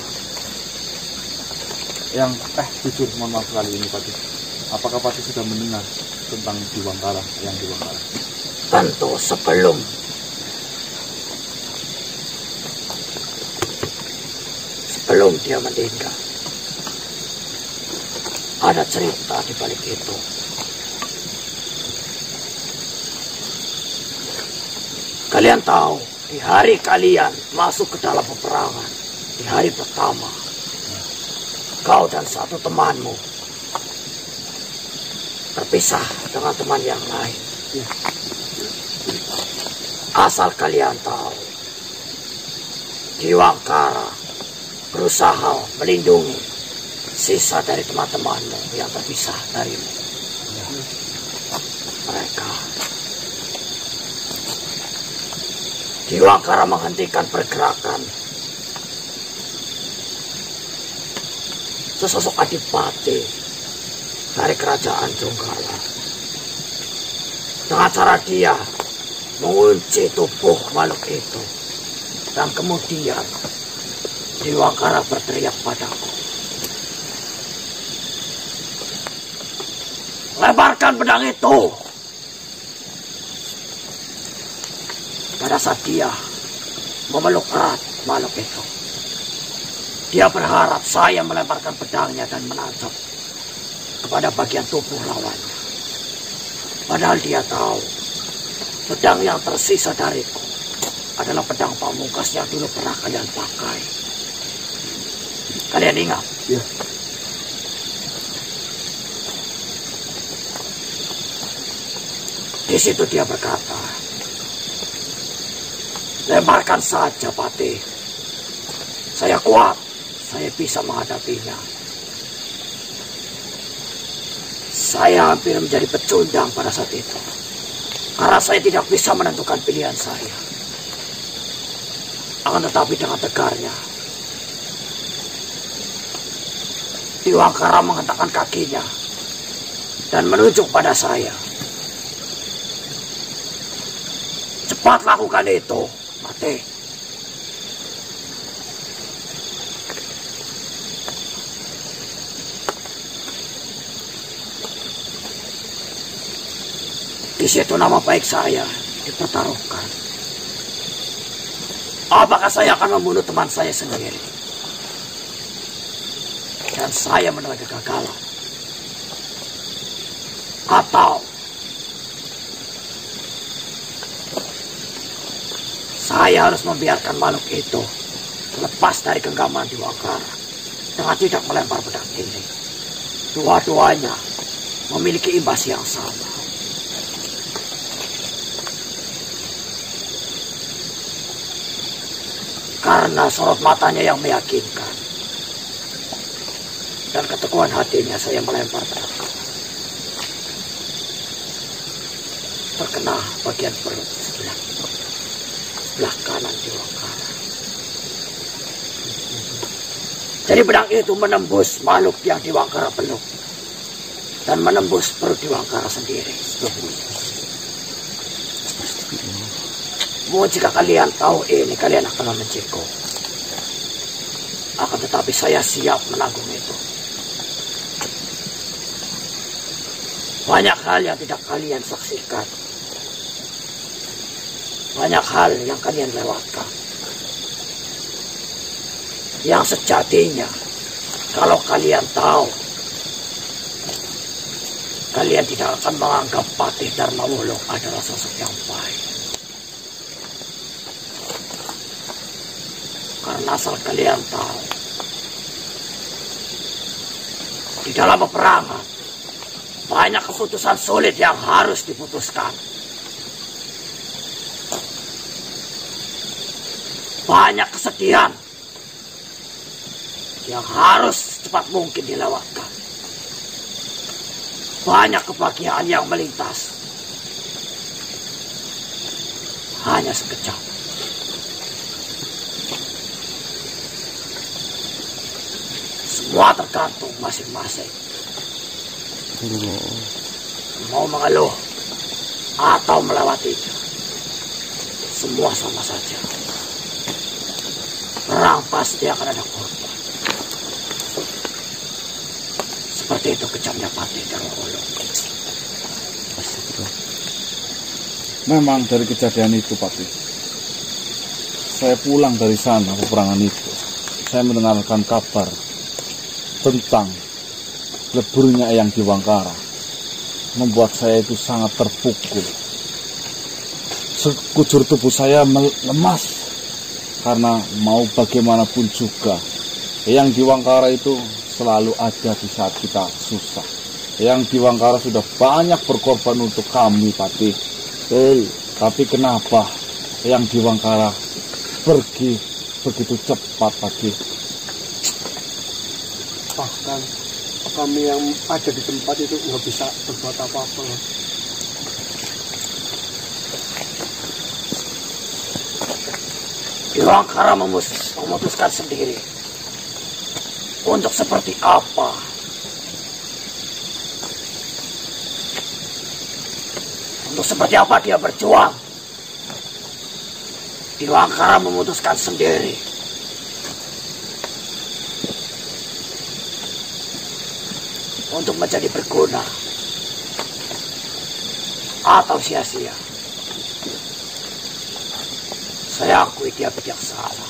jujur mohon maaf kali ini Patih. Apakah Patih sudah mendengar tentang Diwangkara, yang Diwangkara? Tentu sebelum dia meninggal. Ada cerita di balik itu. Kalian tahu, di hari kalian masuk ke dalam peperangan, di hari pertama, kau dan satu temanmu terpisah dengan teman yang lain. Asal kalian tahu, Diwangkara berusaha melindungi sisa dari teman-temanmu yang terpisah darimu. Mereka Diwangkara menghentikan pergerakan sesosok adipati dari kerajaan Jonggala dengan cara dia mengunci tubuh makhluk itu, dan kemudian Diwangkara berteriak padaku, "Lebarkan pedang itu!" Pada saat dia memeluk erat makhluk itu, dia berharap saya melemparkan pedangnya dan menancap kepada bagian tubuh lawannya. Padahal dia tahu pedang yang tersisa dariku adalah pedang pamungkas yang dulu pernah kalian pakai. Kalian ingat? Ya. Di situ dia berkata, "Lemparkan saja, Patih. Saya kuat, saya bisa menghadapinya." Saya hampir menjadi pecundang pada saat itu, karena saya tidak bisa menentukan pilihan saya. Akan tetapi dengan tegarnya, Diwangkara menghentakkan kakinya dan menunjuk pada saya. "Cepat lakukan itu, Patih." Di situ nama baik saya dipertaruhkan. Apakah saya akan membunuh teman saya sendiri dan saya menelan kegagalan, atau saya harus membiarkan makhluk itu lepas dari genggaman Diwangkara dengan tidak melempar pedang ini? Dua-duanya memiliki imbas yang sama. Karena sorot matanya yang meyakinkan dan keteguhan hatinya, saya melempar pedang. Terkena bagian perut sebelah kanan Diwangkara. Jadi pedang itu menembus makhluk yang Diwangkara peluk dan menembus perut Diwangkara sendiri. Jika kalian tahu ini, kalian akan membenciku. Akan tetapi saya siap menanggung itu. Banyak hal yang tidak kalian saksikan. Banyak hal yang kalian lewatkan. Yang sejatinya, kalau kalian tahu, kalian tidak akan menganggap Patih Darmawulung adalah sosok yang baik. Karena asal kalian tahu, di dalam peperangan banyak keputusan sulit yang harus diputuskan. Banyak kesedihan yang harus secepat mungkin dilewatkan. Banyak kebahagiaan yang melintas hanya sekejap. Semua tergantung masing-masing. Mau mengeluh atau melewatinya, semua sama saja. Perang pasti akan ada korban. Seperti itu kejamnya Patih Darmawulung. Memang dari kejadian itu, Patih, saya pulang dari sana peperangan itu, saya mendengarkan kabar tentang leburnya Eyang Diwangkara. Membuat saya itu sangat terpukul. Sekujur tubuh saya lemas, karena mau bagaimanapun juga Eyang Diwangkara itu selalu ada di saat kita susah. Eyang Diwangkara sudah banyak berkorban untuk kami, Patih. Tapi kenapa yang di Wangkara pergi begitu cepat tadi. Bahkan kami yang ada di tempat itu nggak bisa berbuat apa-apa. Wangkara memutuskan sendiri untuk seperti apa dia berjuang. Wangkara memutuskan sendiri untuk menjadi berguna atau sia-sia. Saya akui dia bijaksana.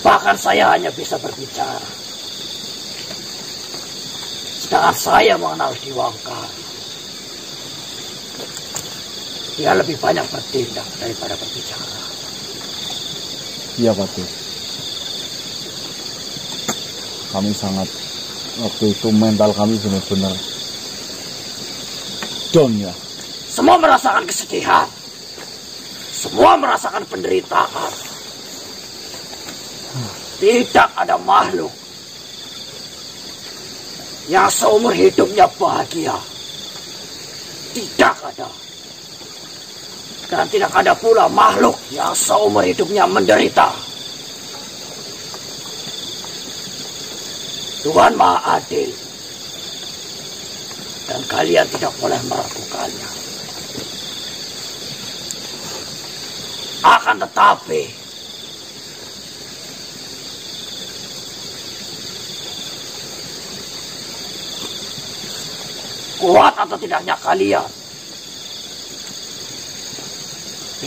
Bahkan saya hanya bisa berbicara. Sedangkan saya mengenal Diwangkara. Dia lebih banyak bertindak daripada berbicara. Iya Patih. Kami sangat, waktu itu mental kami benar-benar down ya. Semua merasakan kesedihan. Semua merasakan penderitaan. Tidak ada makhluk yang seumur hidupnya bahagia. Tidak ada. Dan tidak ada pula makhluk yang seumur hidupnya menderita. Tuhan Maha Adil. Dan kalian tidak boleh meragukannya. Akan tetapi, kuat atau tidaknya kalian,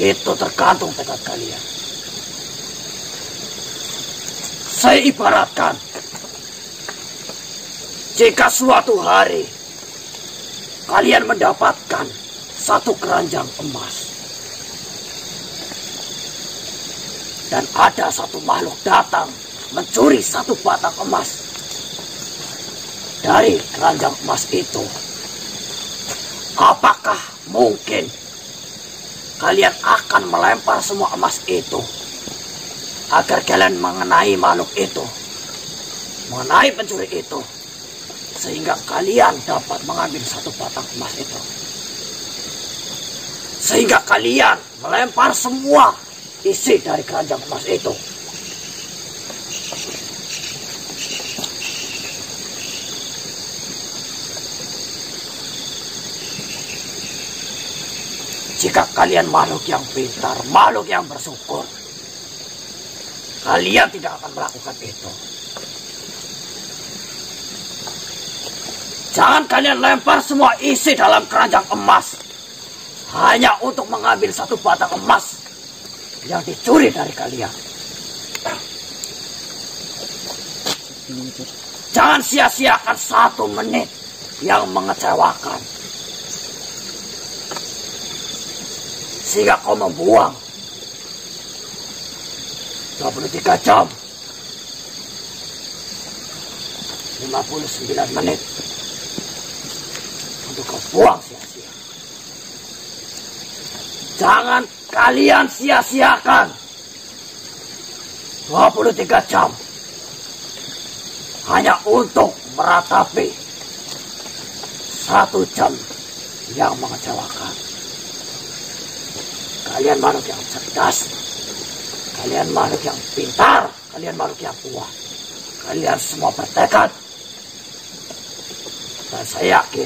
itu tergantung tekad kalian. Saya ibaratkan, jika suatu hari kalian mendapatkan satu keranjang emas, dan ada satu makhluk datang mencuri satu batang emas dari keranjang emas itu, apakah mungkin kalian akan melempar semua emas itu agar kalian mengenai makhluk itu, mengenai pencuri itu, sehingga kalian dapat mengambil satu batang emas itu? Sehingga kalian melempar semua isi dari keranjang emas itu. Jika kalian makhluk yang pintar, makhluk yang bersyukur, kalian tidak akan melakukan itu. Jangan kalian lempar semua isi dalam keranjang emas hanya untuk mengambil satu batang emas yang dicuri dari kalian. Jangan sia-siakan 1 menit yang mengecewakan, sehingga kau membuang 23 jam 59 menit untuk kau buang sia-sia. Jangan kalian sia-siakan 23 jam hanya untuk meratapi 1 jam yang mengecewakan. Kalian makhluk yang cerdas, kalian makhluk yang pintar, kalian makhluk yang kuat. Kalian semua bertekad, dan saya yakin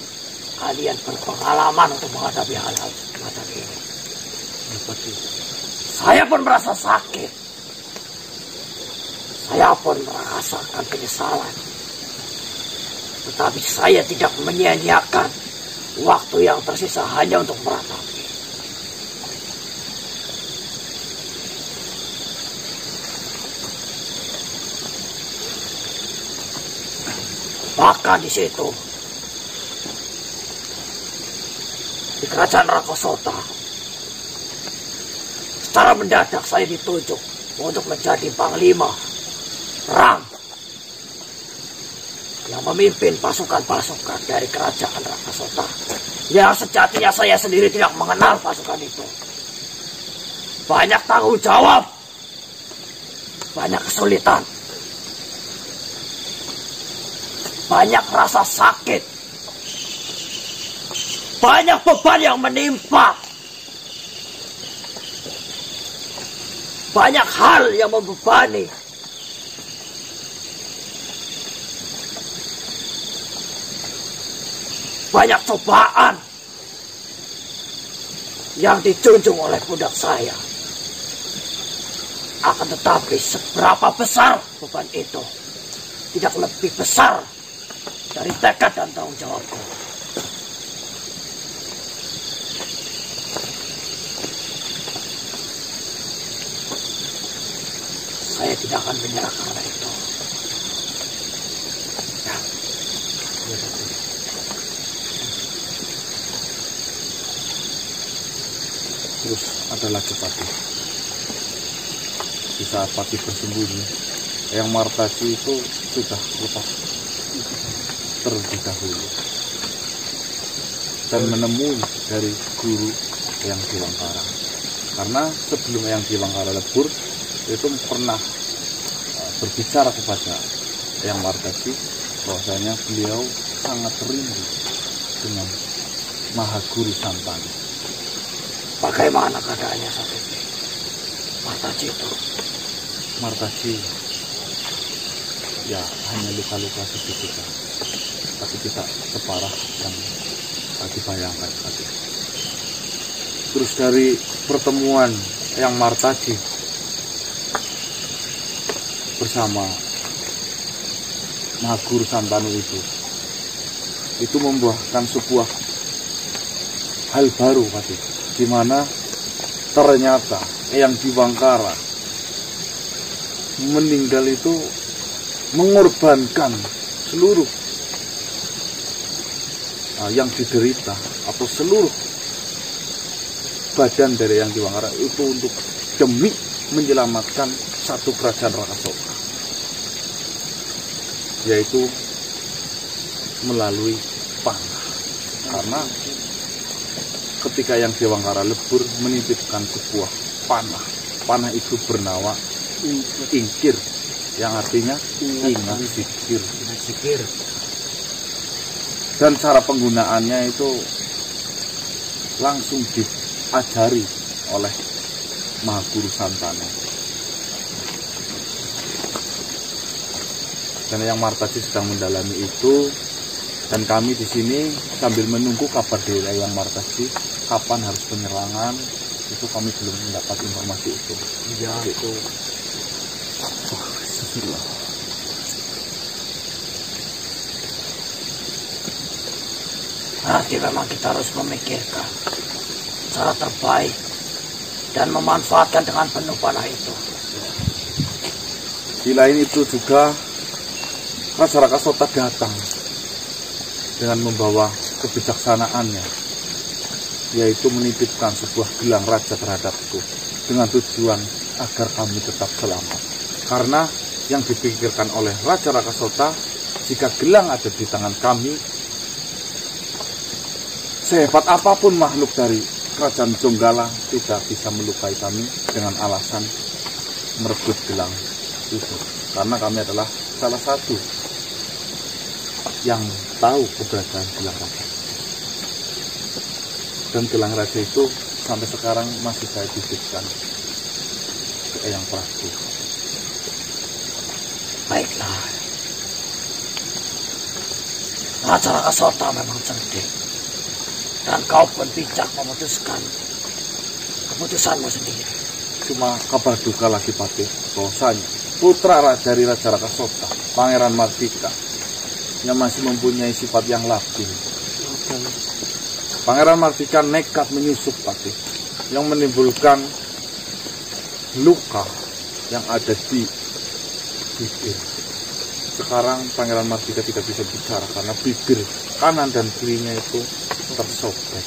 kalian berpengalaman untuk menghadapi hal-hal semacam ini. Saya pun merasa sakit, saya pun merasakan penyesalan, tetapi saya tidak menyia-nyiakan waktu yang tersisa hanya untuk meratapi. Bahkan di situ, di kerajaan Rakosota, secara mendadak saya ditunjuk untuk menjadi panglima perang yang memimpin pasukan-pasukan dari kerajaan Rakasota. Yang sejatinya saya sendiri tidak mengenal pasukan itu. Banyak tanggung jawab, banyak kesulitan, banyak rasa sakit, banyak beban yang menimpa, banyak hal yang membebani. Banyak cobaan yang dijunjung oleh pundak saya. Akan tetapi seberapa besar beban itu tidak lebih besar dari tekad dan tanggung jawabku. Saya tidak akan menyerah karena itu. Ya. Terus ada lagi Pati. Di saat Pati bersembunyi, Eyang Martaji itu sudah lepas terlebih dahulu dan menemui dari guru Eyang Diwangkara. Karena sebelum Eyang Diwangkara lebur, itu pernah berbicara kepada Eyang Martaji bahwasanya beliau sangat rindu dengan Mahaguru Santani. Bagaimana keadaannya saat ini? Martaji itu. Martaji ya hanya luka-luka sedikit, tapi tidak separah yang dibayangkan tadi. Terus dari pertemuan yang Martaji bersama Mahaguru Santanu itu membuahkan sebuah hal baru tadi, di mana ternyata Eyang Diwangkara meninggal itu mengorbankan seluruh yang diderita atau seluruh badan dari Eyang Diwangkara itu untuk demi menyelamatkan satu kerajaan Rakasota, yaitu melalui panah. Karena ketika Eyang Diwangkara lebur menitipkan sebuah panah, panah itu bernama Ingkir, yang artinya ingat zikir. Dan cara penggunaannya itu langsung diajari oleh Mahaguru Santanu. Dan Eyang Martaji sedang mendalami itu, dan kami di sini sambil menunggu kabar dari Eyang Martaji kapan harus penyerangan. Itu kami belum mendapat informasi itu. Ya, itu. Berarti memang kita harus memikirkan cara terbaik dan memanfaatkan dengan penuh panah itu. Di lain itu juga Raja Rakasota datang dengan membawa kebijaksanaannya, yaitu menitipkan sebuah gelang raja terhadapku dengan tujuan agar kami tetap selamat. Karena yang dipikirkan oleh Raja Rakasota, jika gelang ada di tangan kami, sehebat apapun makhluk dari kerajaan Jonggala tidak bisa melukai kami dengan alasan merebut gelang itu. Karena kami adalah salah satu yang tahu keberadaan gelang raja. Dan gelang raja itu sampai sekarang masih saya titipkan ke Eyang Prabu. Baiklah. Raja Rakasota memang cerdik. Dan kau pun bijak memutuskan keputusanmu sendiri. Cuma kabar duka lagi Patih, bahwasanya putra dari Raja Rakasota, Pangeran Martika, yang masih mempunyai sifat yang labil. Pangeran Martika nekat menyusup Patih, yang menimbulkan luka yang ada di bibir. Sekarang Pangeran Martika tidak bisa bicara karena bibir kanan dan kirinya itu tersobek.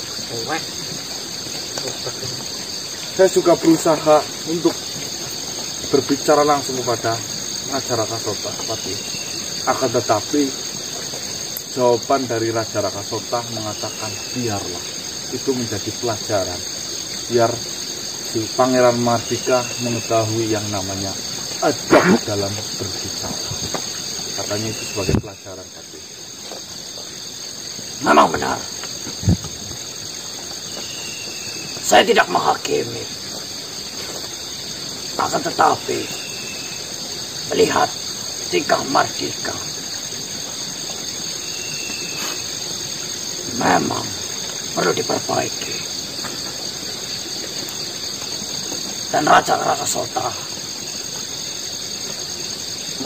Saya juga berusaha untuk berbicara langsung kepada Raja Rakasota, Patih. Akan tetapi jawaban dari Raja Rakasota mengatakan biarlah itu menjadi pelajaran, biar si Pangeran Mardika mengetahui yang namanya adab dalam berbicara. Katanya itu sebagai pelajaran, Patih. Memang benar. Saya tidak menghakimi. Akan tetapi melihat tingkah Mardika, memang perlu diperbaiki. Dan Raja Rakasota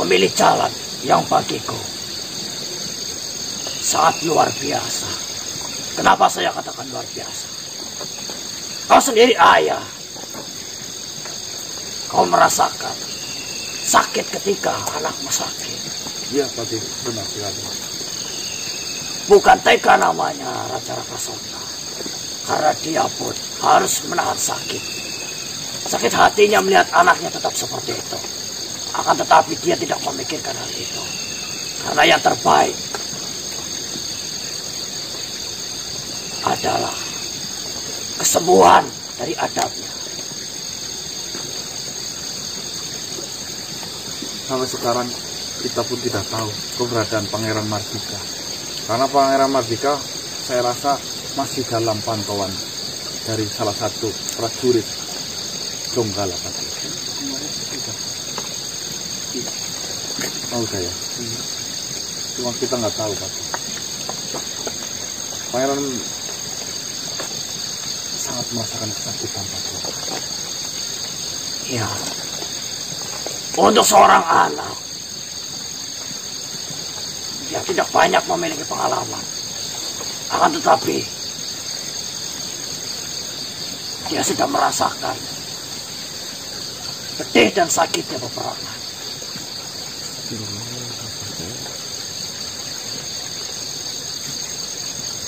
memilih jalan yang bagiku sangat luar biasa. Kenapa saya katakan luar biasa? Kau sendiri ayah, kau merasakan sakit ketika anakmu sakit. Iya, Patih, benar sekali. Bukan tega namanya Raja Rakasota, karena dia pun harus menahan sakit. Sakit hatinya melihat anaknya tetap seperti itu. Akan tetapi dia tidak memikirkan hal itu, karena yang terbaik adalah kesembuhan dari adabnya. Sampai sekarang kita pun tidak tahu keberadaan Pangeran Mardika. Karena Pangeran Mardika saya rasa masih dalam pantauan dari salah satu prajurit Jonggala, Patih. Oh, udah ya. Cuma kita nggak tahu, Patih. Pangeran sangat merasakan kesakitan, Patih. Ya, untuk seorang anak yang tidak banyak memiliki pengalaman, akan tetapi dia sudah merasakan pedih dan sakitnya peperangan.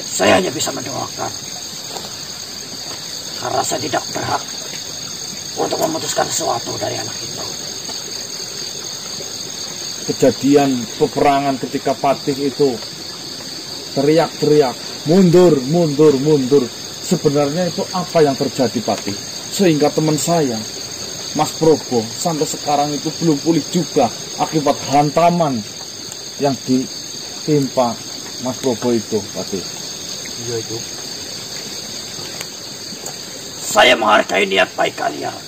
Saya hanya bisa mendoakan, karena saya tidak berhak untuk memutuskan sesuatu dari anak itu. Kejadian peperangan ketika Patih itu teriak-teriak, mundur, mundur, mundur. Sebenarnya itu apa yang terjadi, Patih? Sehingga teman saya, Mas Probo, sampai sekarang itu belum pulih juga akibat hantaman yang ditimpa Mas Probo itu, Patih. Iya itu. Saya menghargai niat baik kalian.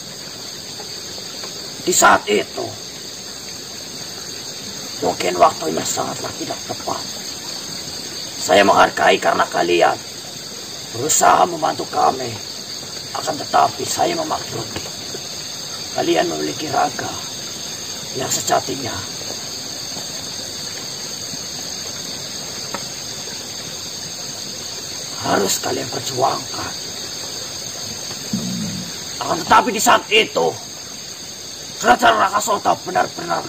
Di saat itu, mungkin waktunya sangatlah tidak tepat. Saya menghargai karena kalian berusaha membantu kami. Akan tetapi saya memaklumi, kalian memiliki raga yang sejatinya harus kalian perjuangkan. Akan tetapi di saat itu, Raja Rakasota benar-benar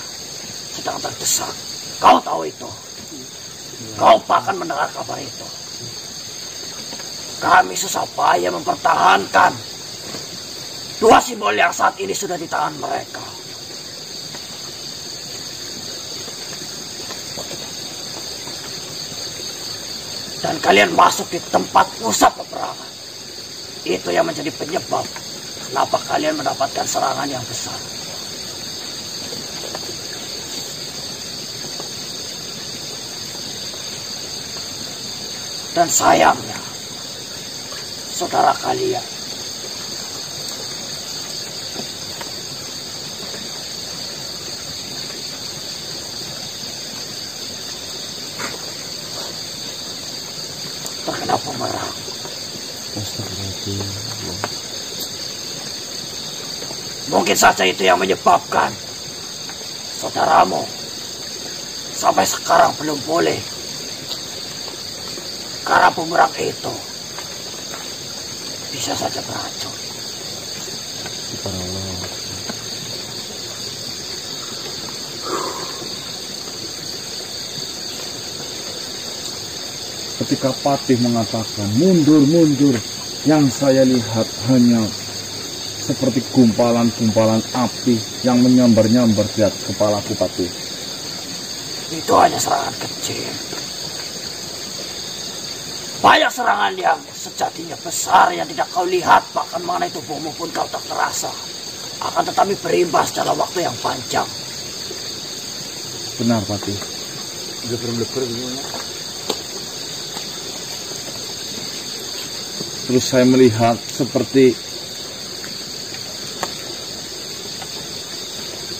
sedang terdesak. Kau tahu itu. Kau bahkan mendengar kabar itu. Kami susah payah mempertahankan dua simbol yang saat ini sudah di tangan mereka. Dan kalian masuk di tempat pusat peperangan. Itu yang menjadi penyebab kenapa kalian mendapatkan serangan yang besar. Dan sayangnya, saudara kalian terkena pemerang. Mungkin saja itu yang menyebabkan saudaramu sampai sekarang belum pulih. Karena bumerang itu bisa saja beracun. Ketika Patih mengatakan mundur, mundur, yang saya lihat hanya seperti gumpalan-gumpalan api yang menyambar-nyambar di atas kepalaku, Pati. Itu hanya serangan kecil. Banyak serangan yang sejatinya besar yang tidak kau lihat, bahkan mengenai tubuhmu pun kau tak terasa. Akan tetapi berimbas dalam waktu yang panjang. Benar, Pati. Terus saya melihat seperti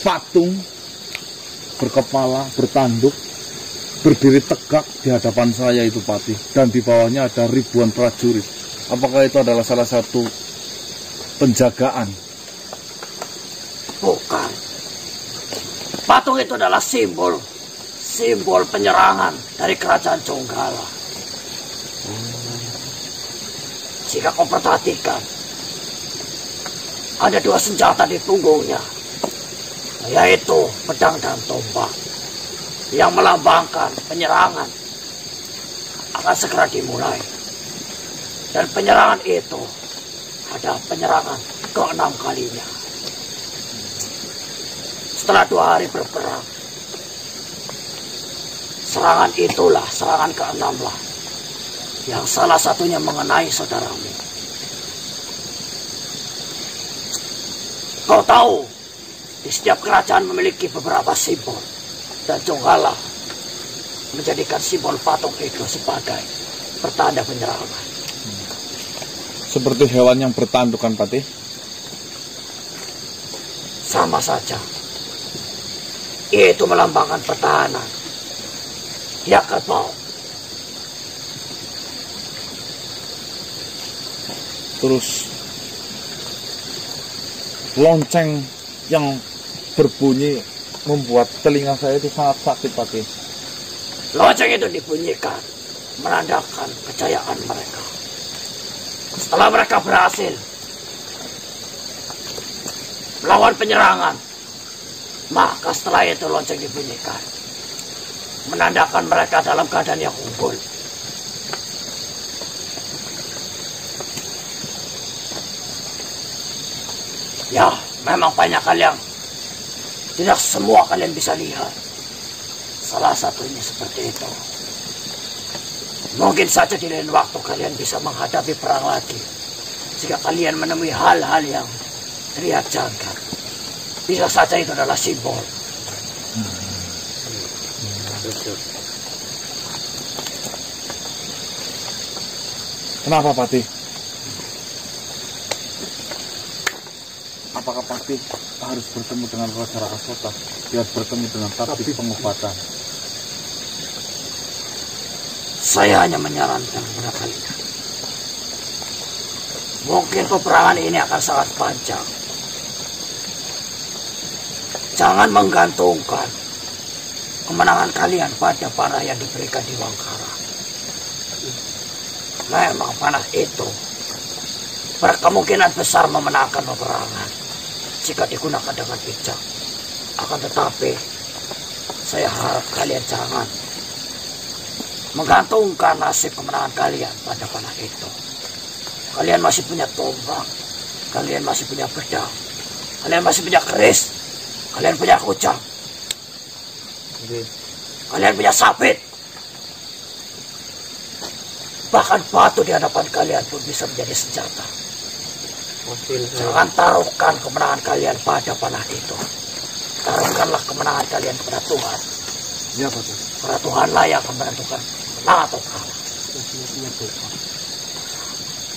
patung berkepala, bertanduk, berdiri tegak di hadapan saya itu, Pati. Dan di bawahnya ada ribuan prajurit. Apakah itu adalah salah satu penjagaan? Bukan. Patung itu adalah simbol penyerangan dari kerajaan Jonggala. Jika kau perhatikan, ada dua senjata di punggungnya, yaitu pedang dan tombak, yang melambangkan penyerangan akan segera dimulai. Dan penyerangan itu ada penyerangan ke-6 kalinya. Setelah 2 hari berperang, serangan itulah, serangan ke-6 lah, yang salah satunya mengenai saudaramu. Kau tahu, di setiap kerajaan memiliki beberapa simbol, dan Jonggala menjadikan simbol patung itu sebagai pertanda penyerangan. Seperti hewan yang bertanduk, kan, Pati? Sama saja. Itu melambangkan pertahanan. Ya, kerbau. Terus lonceng yang berbunyi membuat telinga saya itu sangat sakit, Pati. Lonceng itu dibunyikan menandakan kejayaan mereka. Setelah mereka berhasil melawan penyerangan, maka setelah itu lonceng dibunyikan menandakan mereka dalam keadaan yang unggul. Ya, memang banyak hal yang tidak semua kalian bisa lihat. Salah satunya seperti itu. Mungkin saja di lain waktu kalian bisa menghadapi perang lagi. Jika kalian menemui hal-hal yang terlihat janggal, bisa saja itu adalah simbol. Kenapa, Pati? Apakah Pati harus bertemu dengan Raja Rakasota? Dia harus bertemu dengan tabib pengobatan. Saya hanya menyarankan kepada kalian. Mungkin peperangan ini akan sangat panjang. Jangan menggantungkan kemenangan kalian pada panah yang diberikan di Wangkara. Memang panah itu berkemungkinan besar memenangkan peperangan jika digunakan dengan bijak. Akan tetapi, saya harap kalian jangan menggantungkan nasib kemenangan kalian pada panah itu. Kalian masih punya tombak, kalian masih punya pedang, kalian masih punya keris, kalian punya kucang, kalian punya sabit. Bahkan batu di hadapan kalian pun bisa menjadi senjata. Jangan taruhkan kemenangan kalian pada panah itu. Taruhkanlah kemenangan kalian kepada Tuhan. Ya, Pak. Karena Tuhan lah yang akan menentukan menang atau kalah.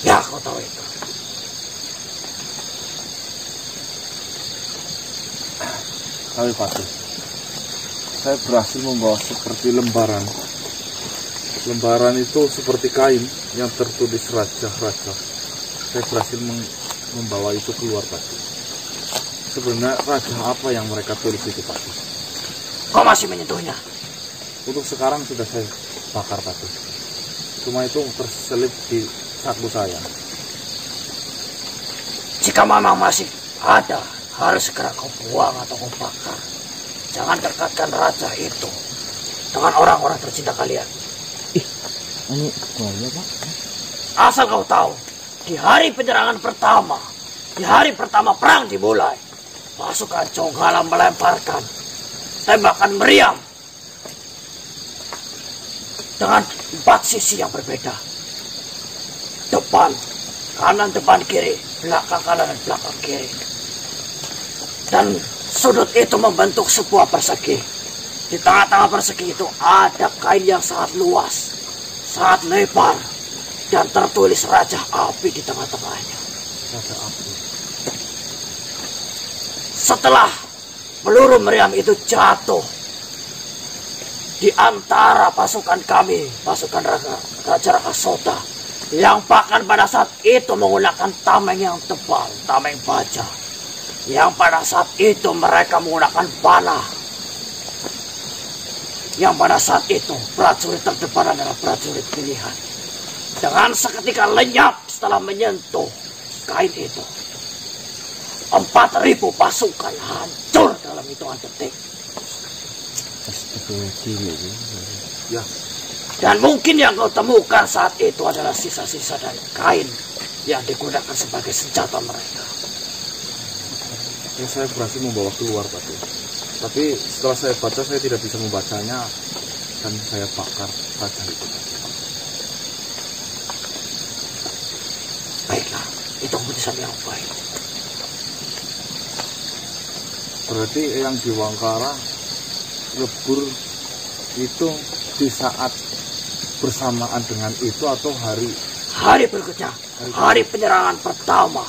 Ya, kau tahu itu. Tapi, Pati, saya berhasil membawa seperti lembaran. Lembaran itu seperti kain yang tertulis raja-raja. Saya berhasil membawa itu keluar, Pati. Sebenarnya raja apa yang mereka tulis itu, Pati? Kau masih menyentuhnya? Untuk sekarang sudah saya bakar, Pati. Cuma itu terselip di saku saya. Jika memang masih ada, harus segera kau buang atau kau bakar. Jangan dekatkan raja itu dengan orang-orang tercinta kalian. Ini bahaya, Pak. Asal kau tahu, di hari penyerangan pertama, Di hari pertama perang dimulai, pasukan Jonggala melemparkan tembakan meriam dengan 4 sisi yang berbeda. Depan, kanan, depan, kiri, belakang kanan dan belakang kiri. Dan sudut itu membentuk sebuah persegi. Di tengah-tengah persegi itu ada kain yang sangat luas, sangat lebar, dan tertulis Raja Api di tengah-tengahnya. Raja Api. Setelah peluru meriam itu jatuh di antara pasukan kami, pasukan Raja Rakasota, yang bahkan pada saat itu menggunakan tameng yang tebal, tameng baja, yang pada saat itu mereka menggunakan panah, yang pada saat itu prajurit terdepan adalah prajurit pilihan. Dengan seketika lenyap setelah menyentuh kain itu, 4.000 pasukan hancur dalam hitungan detik. Ya. Dan mungkin yang kau temukan saat itu adalah sisa-sisa dari kain yang digunakan sebagai senjata mereka. Ya, saya berhasil membawa keluar, Pak. Tapi setelah saya baca, saya tidak bisa membacanya dan saya bakar raja itu. Baiklah, itu keputusan yang baik. Berarti yang di Wangkara lebur itu di saat bersamaan dengan itu atau hari berikutnya, hari penyerangan pertama,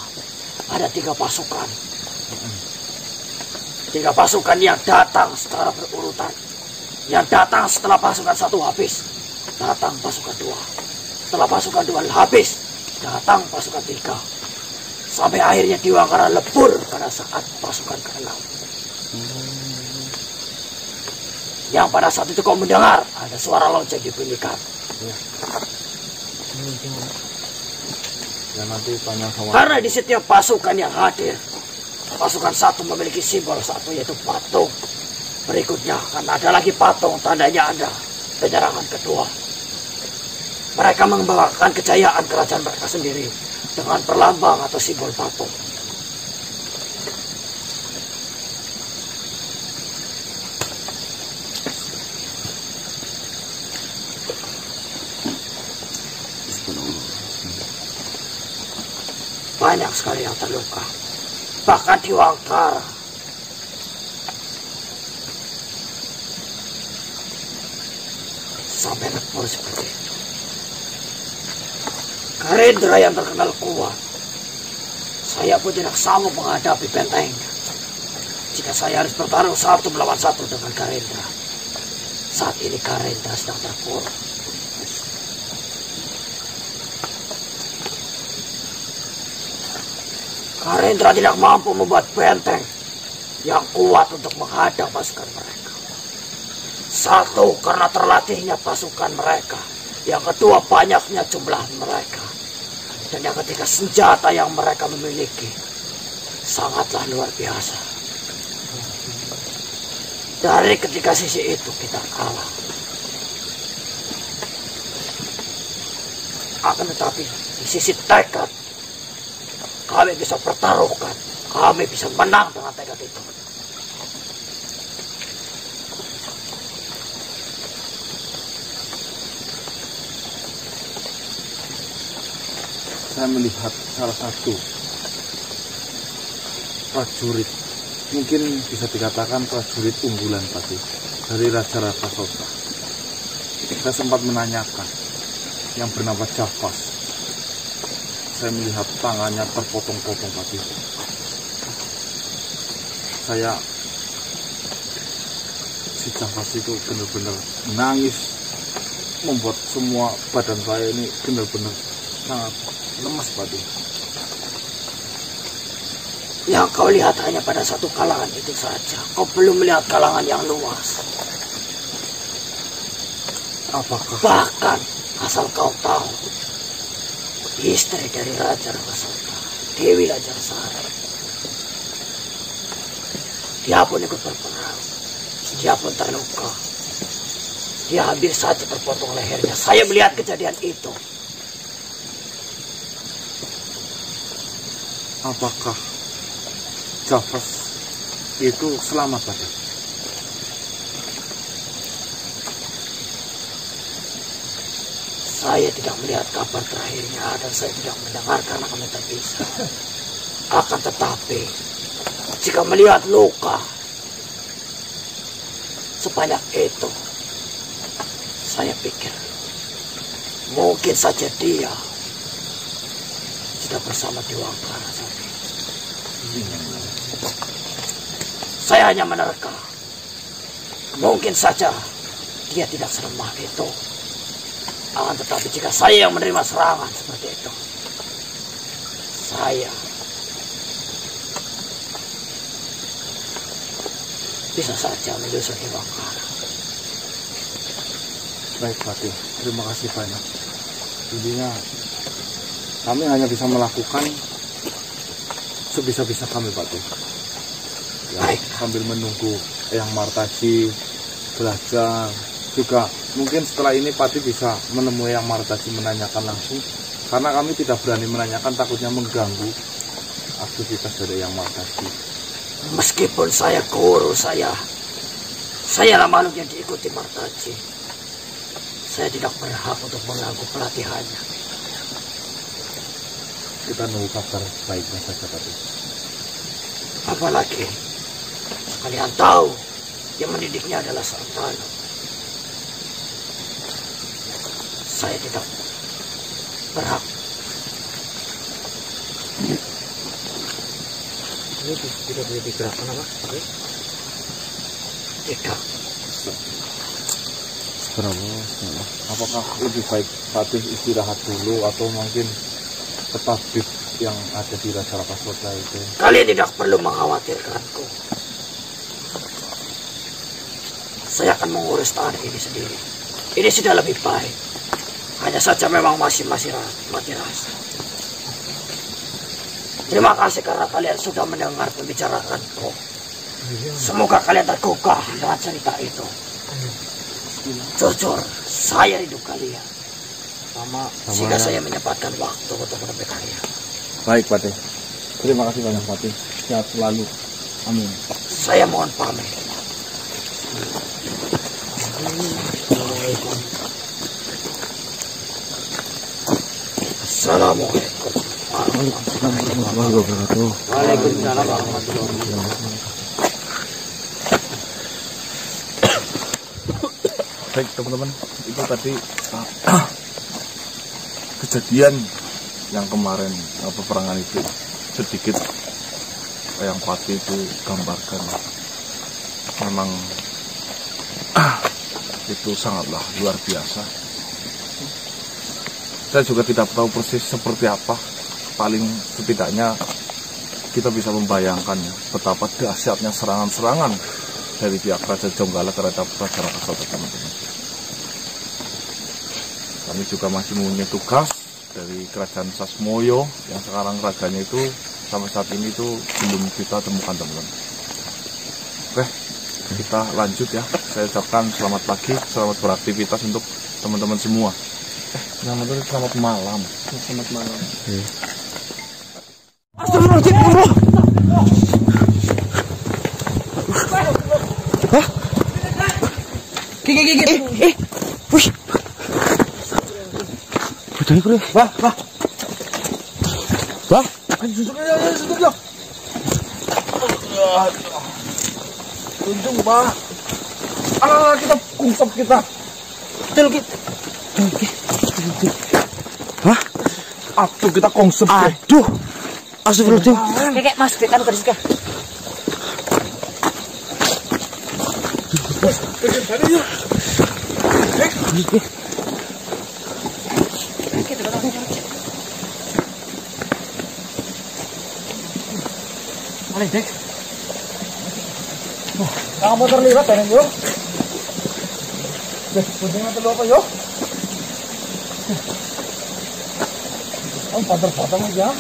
ada 3 pasukan. 3 pasukan yang datang secara berurutan. Yang datang setelah pasukan 1 habis, datang pasukan 2. Setelah pasukan 2 habis, datang pasukan 3. Sampai akhirnya di Wangkara lebur pada saat pasukan ke-6. Yang pada saat itu kau mendengar ada suara lonceng dibunyikan. Ya, nanti tanya sama. Karena di setiap pasukan yang hadir, pasukan satu memiliki simbol satu, yaitu patung. Berikutnya akan ada lagi patung, tandanya ada penyerangan kedua. Mereka membawakan kejayaan kerajaan mereka sendiri dengan perlambang atau simbol patung. Banyak sekali yang terluka. Bahkan di Wangkara. Sampai lebur seperti itu. Karendra yang terkenal kuat. Saya pun tidak sanggup menghadapi bentengnya. Jika saya harus bertarung 1 melawan 1 dengan Karendra. Saat ini Karendra sedang terpuruk. Karendra tidak mampu membuat benteng yang kuat untuk menghadang pasukan mereka. 1, karena terlatihnya pasukan mereka. Yang kedua, banyaknya jumlah mereka. Dan yang ketiga, senjata yang mereka memiliki sangatlah luar biasa. Dari ketiga sisi itu kita kalah. Akan tetapi di sisi tekad, kami bisa pertaruhkan, kami bisa menang dengan tekad itu. Saya melihat salah satu prajurit, mungkin bisa dikatakan prajurit unggulan tadi dari Raja Rakasota. Saya sempat menanyakan yang bernama Javas. Saya melihat tangannya terpotong-potong tadi. Si Javas itu benar-benar nangis, membuat semua badan saya ini benar-benar sangat lemas, Pak. Yang kau lihat hanya pada satu kalangan itu saja. Kau belum melihat kalangan yang luas. Apakah? Bahkan asal kau tahu, istri dari Raja Rakasota, Dewi Rajarasari, dia pun ikut berperang. Dia pun terluka. Dia hampir saja terpotong lehernya. Saya melihat kejadian itu. apakah Javas itu selamat Pati? Saya tidak melihat kabar terakhirnya dan saya tidak mendengar karena kami terpisah. Akan tetapi, jika melihat luka sebanyak itu, saya pikir mungkin saja dia sudah bersama Dewangkara saat ini. Saya hanya menerka, mungkin saja dia tidak selemah itu. Akan tetapi jika saya yang menerima serangan seperti itu, saya bisa saja menyusul Dewangkara. Baik Pati, terima kasih banyak. Intinya kami hanya bisa melakukan sebisa-bisa kami Pati. Ya, sambil menunggu Eyang Martasi belajar. Juga mungkin setelah ini Pati bisa menemui Eyang Martasi menanyakan langsung. Karena kami tidak berani menanyakan, takutnya mengganggu aktivitas dari Eyang Martasi. Meskipun saya guru, saya makhluk yang diikuti Martaji. Saya tidak berhak untuk mengganggu pelatihannya. Kita nunggu kabar baiknya saja Pati. Apalagi kalian tahu yang mendidiknya adalah Santana. Saya tidak berhak. Ini tidak boleh digerakkan apa? Tidak. Apakah lebih baik Patih istirahat dulu atau mungkin ke tabib yang ada di Raja Rakasota itu? Kalian tidak perlu mengkhawatirkanku. Saya akan mengurus tanah ini sendiri. Ini sudah lebih baik. Hanya saja memang masih mati rasa. Terima kasih karena kalian sudah mendengar pembicaraanku. Semoga kalian tergugah dengan cerita itu. Jujur, saya rindu kalian. Sehingga saya menyempatkan waktu untuk menemui kalian. Baik Patih. Terima kasih banyak Patih. Sehat selalu. Amin. Saya mohon pamit. Assalamualaikum warahmatullahi wabarakatuh. Waalaikumsalam warahmatullahi wabarakatuh. Baik teman-teman, itu tadi kejadian yang kemarin peperangan itu sedikit yang Patih itu gambarkan. Memang itu sangatlah luar biasa. Saya juga tidak tahu persis seperti apa. Paling setidaknya kita bisa membayangkannya betapa dahsyatnya serangan-serangan dari pihak Raja Jonggala terhadap Raja Rakasota, teman-teman. Kami juga masih mempunyai tugas dari Kerajaan Sasmoyo yang sekarang rajanya itu sampai saat ini itu belum kita temukan, teman-teman. Oke, kita lanjut ya. Saya ucapkan selamat pagi, selamat beraktivitas untuk teman-teman semua. Selamat malam. Selamat malam. Astagfirullahaladzim. Hah? Gigit. Wih. Budaya kuwi. Wah. Susuk ya. Untung, Pak. Kita kungsep kita. Betul. Hah? Aduh, kita konsep. Aduh. Astagfirullahaladzim. Kayak Mas kan garis ka. Dek. Ang motor liwat ya, yo. Dek, punya apa apa yo? Ang patang aja.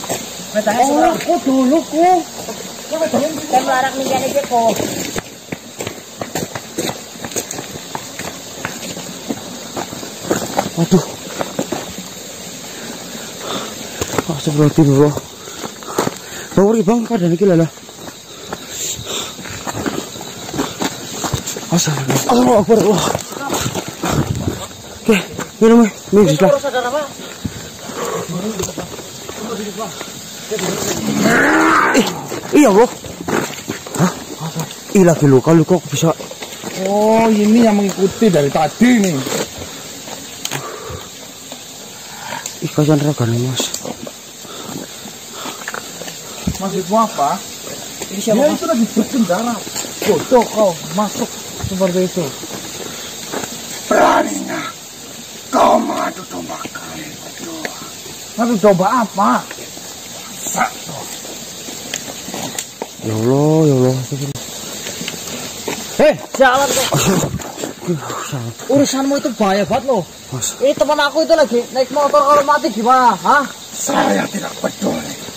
Aku dulu ku. Kan larak minyan aja ko. Aduh. Astagfirullahaladzim. Bawri bang, keadaan iki lho. Allahu Akbar. Oke, minum sudah. Iya loh. Hah? Ih lagi luka kok bisa. Oh, ini yang mengikuti dari tadi nih. Ih kasihan regane mas. Maksudmu apa? Ini siapa? Dia itu lagi berkendara. Bodoh kau masuk seperti itu. Beraninya kau mengadu domba kami berdua. Ngadu domba apa? Ya Allah. Jalan kok. Urusanmu itu bahaya banget loh. Mas. Ini teman aku itu lagi naik motor, kalau mati gimana? Hah? Saya tidak peduli.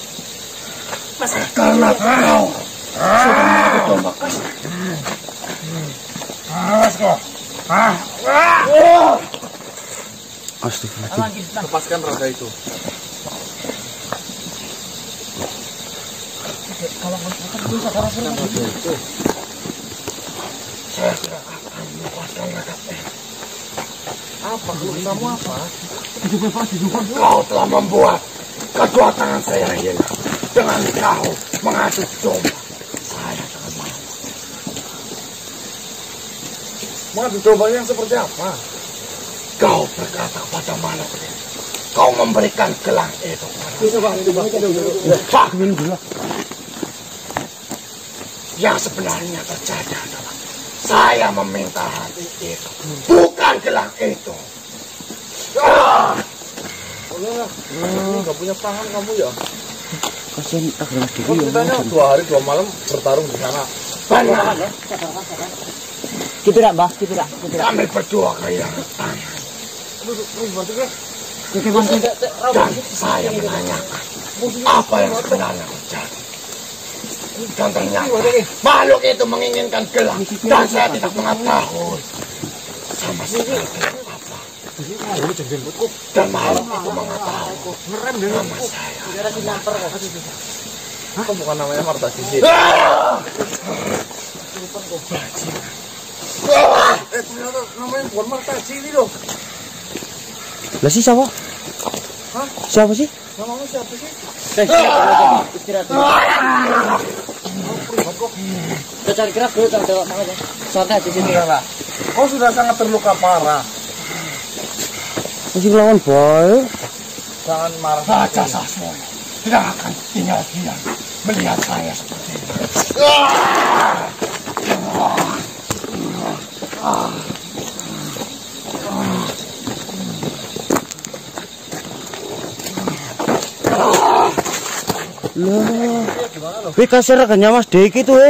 Karena kau sudah mengadu domba kami. Awas kau. Astagfirullah. Lepaskan roda itu. Saya tidak akan melepaskan mereka. Apa? Kamu apa? Kau telah membuat kedua tangan saya hilang. Dengan kau mengadu domba. Saya sangat malu. Mengadu domba yang seperti apa? Kau berkata kepada makhluk ini. Kau memberikan gelang itu kepada yang sebenarnya terjadi adalah saya meminta hati itu, bukan gelang itu. Gak punya tangan kamu ya? Kasihan regane mas Kok ceritanya 2 hari 2 malam bertarung di sana? Benar, Gitu dah, Mbah. Gitu dah. kami berdua kehilangan tangan. Dan saya menanyakan apa yang sebenarnya terjadi. Dan ternyata makhluk itu menginginkan gelang dan saya tidak mengetahui sama sekali apa. Dan makhluk itu mengetahui nama saya. Kok bukan namanya Marta Cici? Ternyata namanya bukan Marta Cici loh. Lah sih siapa? Hah? Siapa sih? Namamu siapa sih? Istirahat dulu. Kita cari gerak dulu, coba makanya. Santai di sini. Kau sudah sangat terluka parah. Masih lawan boy. Jangan marah. Raja Sasmono tidak akan tinggal diam melihat saya seperti ini. Loh. Wih kasih regane Mas Deki tuh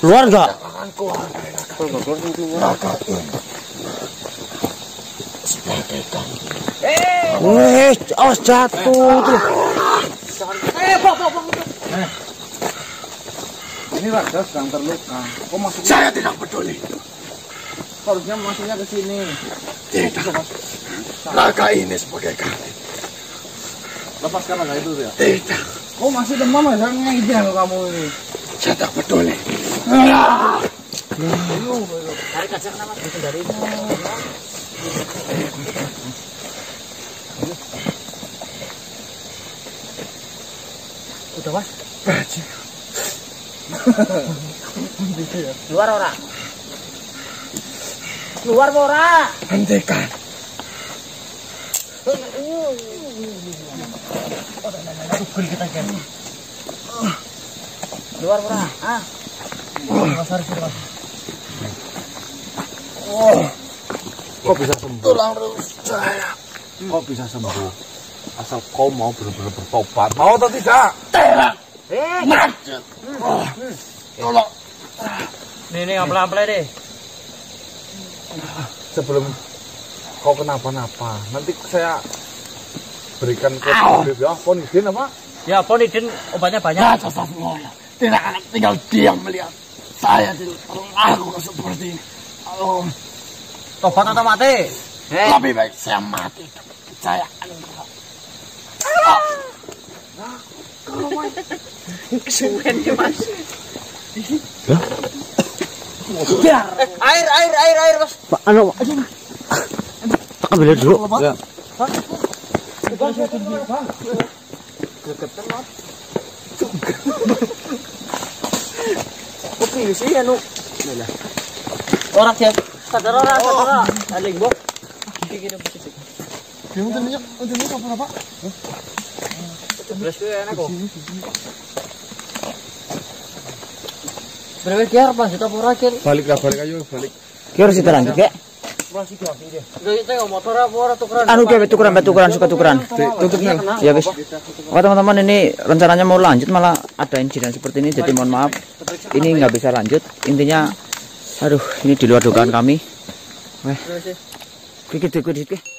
Keluar enggak? Akan keluar dari raga ini. Sebagai ganti. Wih, awas jatuh tuh. Ini raja sedang terluka. Kok masuk? Saya tidak peduli. Harusnya masuknya ke sini. Tidak. Raga ini sebagai ganti. Lepaskan raga itu ya. Tidak. Kok masih demam ya? Saya ngejel kamu ini. Saya tidak peduli. Tarik aja kenapa bikin dari itu. Udah Mas? Keluar orang. Keluar ora. Hentikan. Keluar ora. Kok bisa sembuh? Tulang rusuk saya. Kok bisa sembuh? Asal kau mau benar-benar bertobat. Mau atau tidak? Tidak. Lanjut. Tolong. Nih ampel-ampel deh. Sebelum kau kenapa-napa, nanti saya berikan ke tabib ya. Ponidin apa? Ya ponidin obatnya banyak. Raja Sasmono tidak akan tinggal diam melihat saya terlalu seperti ini. Aduh. Tobat atau mati? Lebih baik saya mati. Saya Kesuwen ya Mas. Air, Mas. Pak, anu. Tak ambil dulu. Ya. Oke, sih anu. Orang siap. Sadar. Aling bok. Berapa kiar pas kita porakin. Balik ayo, balik. Ki harus kita lanjut, Kek. Motor apa ora tukeran? Anu Kek, tukeran, suka tukeran. Tutupnya. Ya wis. Oke teman-teman, ini rencananya mau lanjut malah ada insiden seperti ini, jadi mohon maaf. Ini nggak bisa lanjut. Intinya, aduh, ini di luar dugaan kami. Weh. Dikit.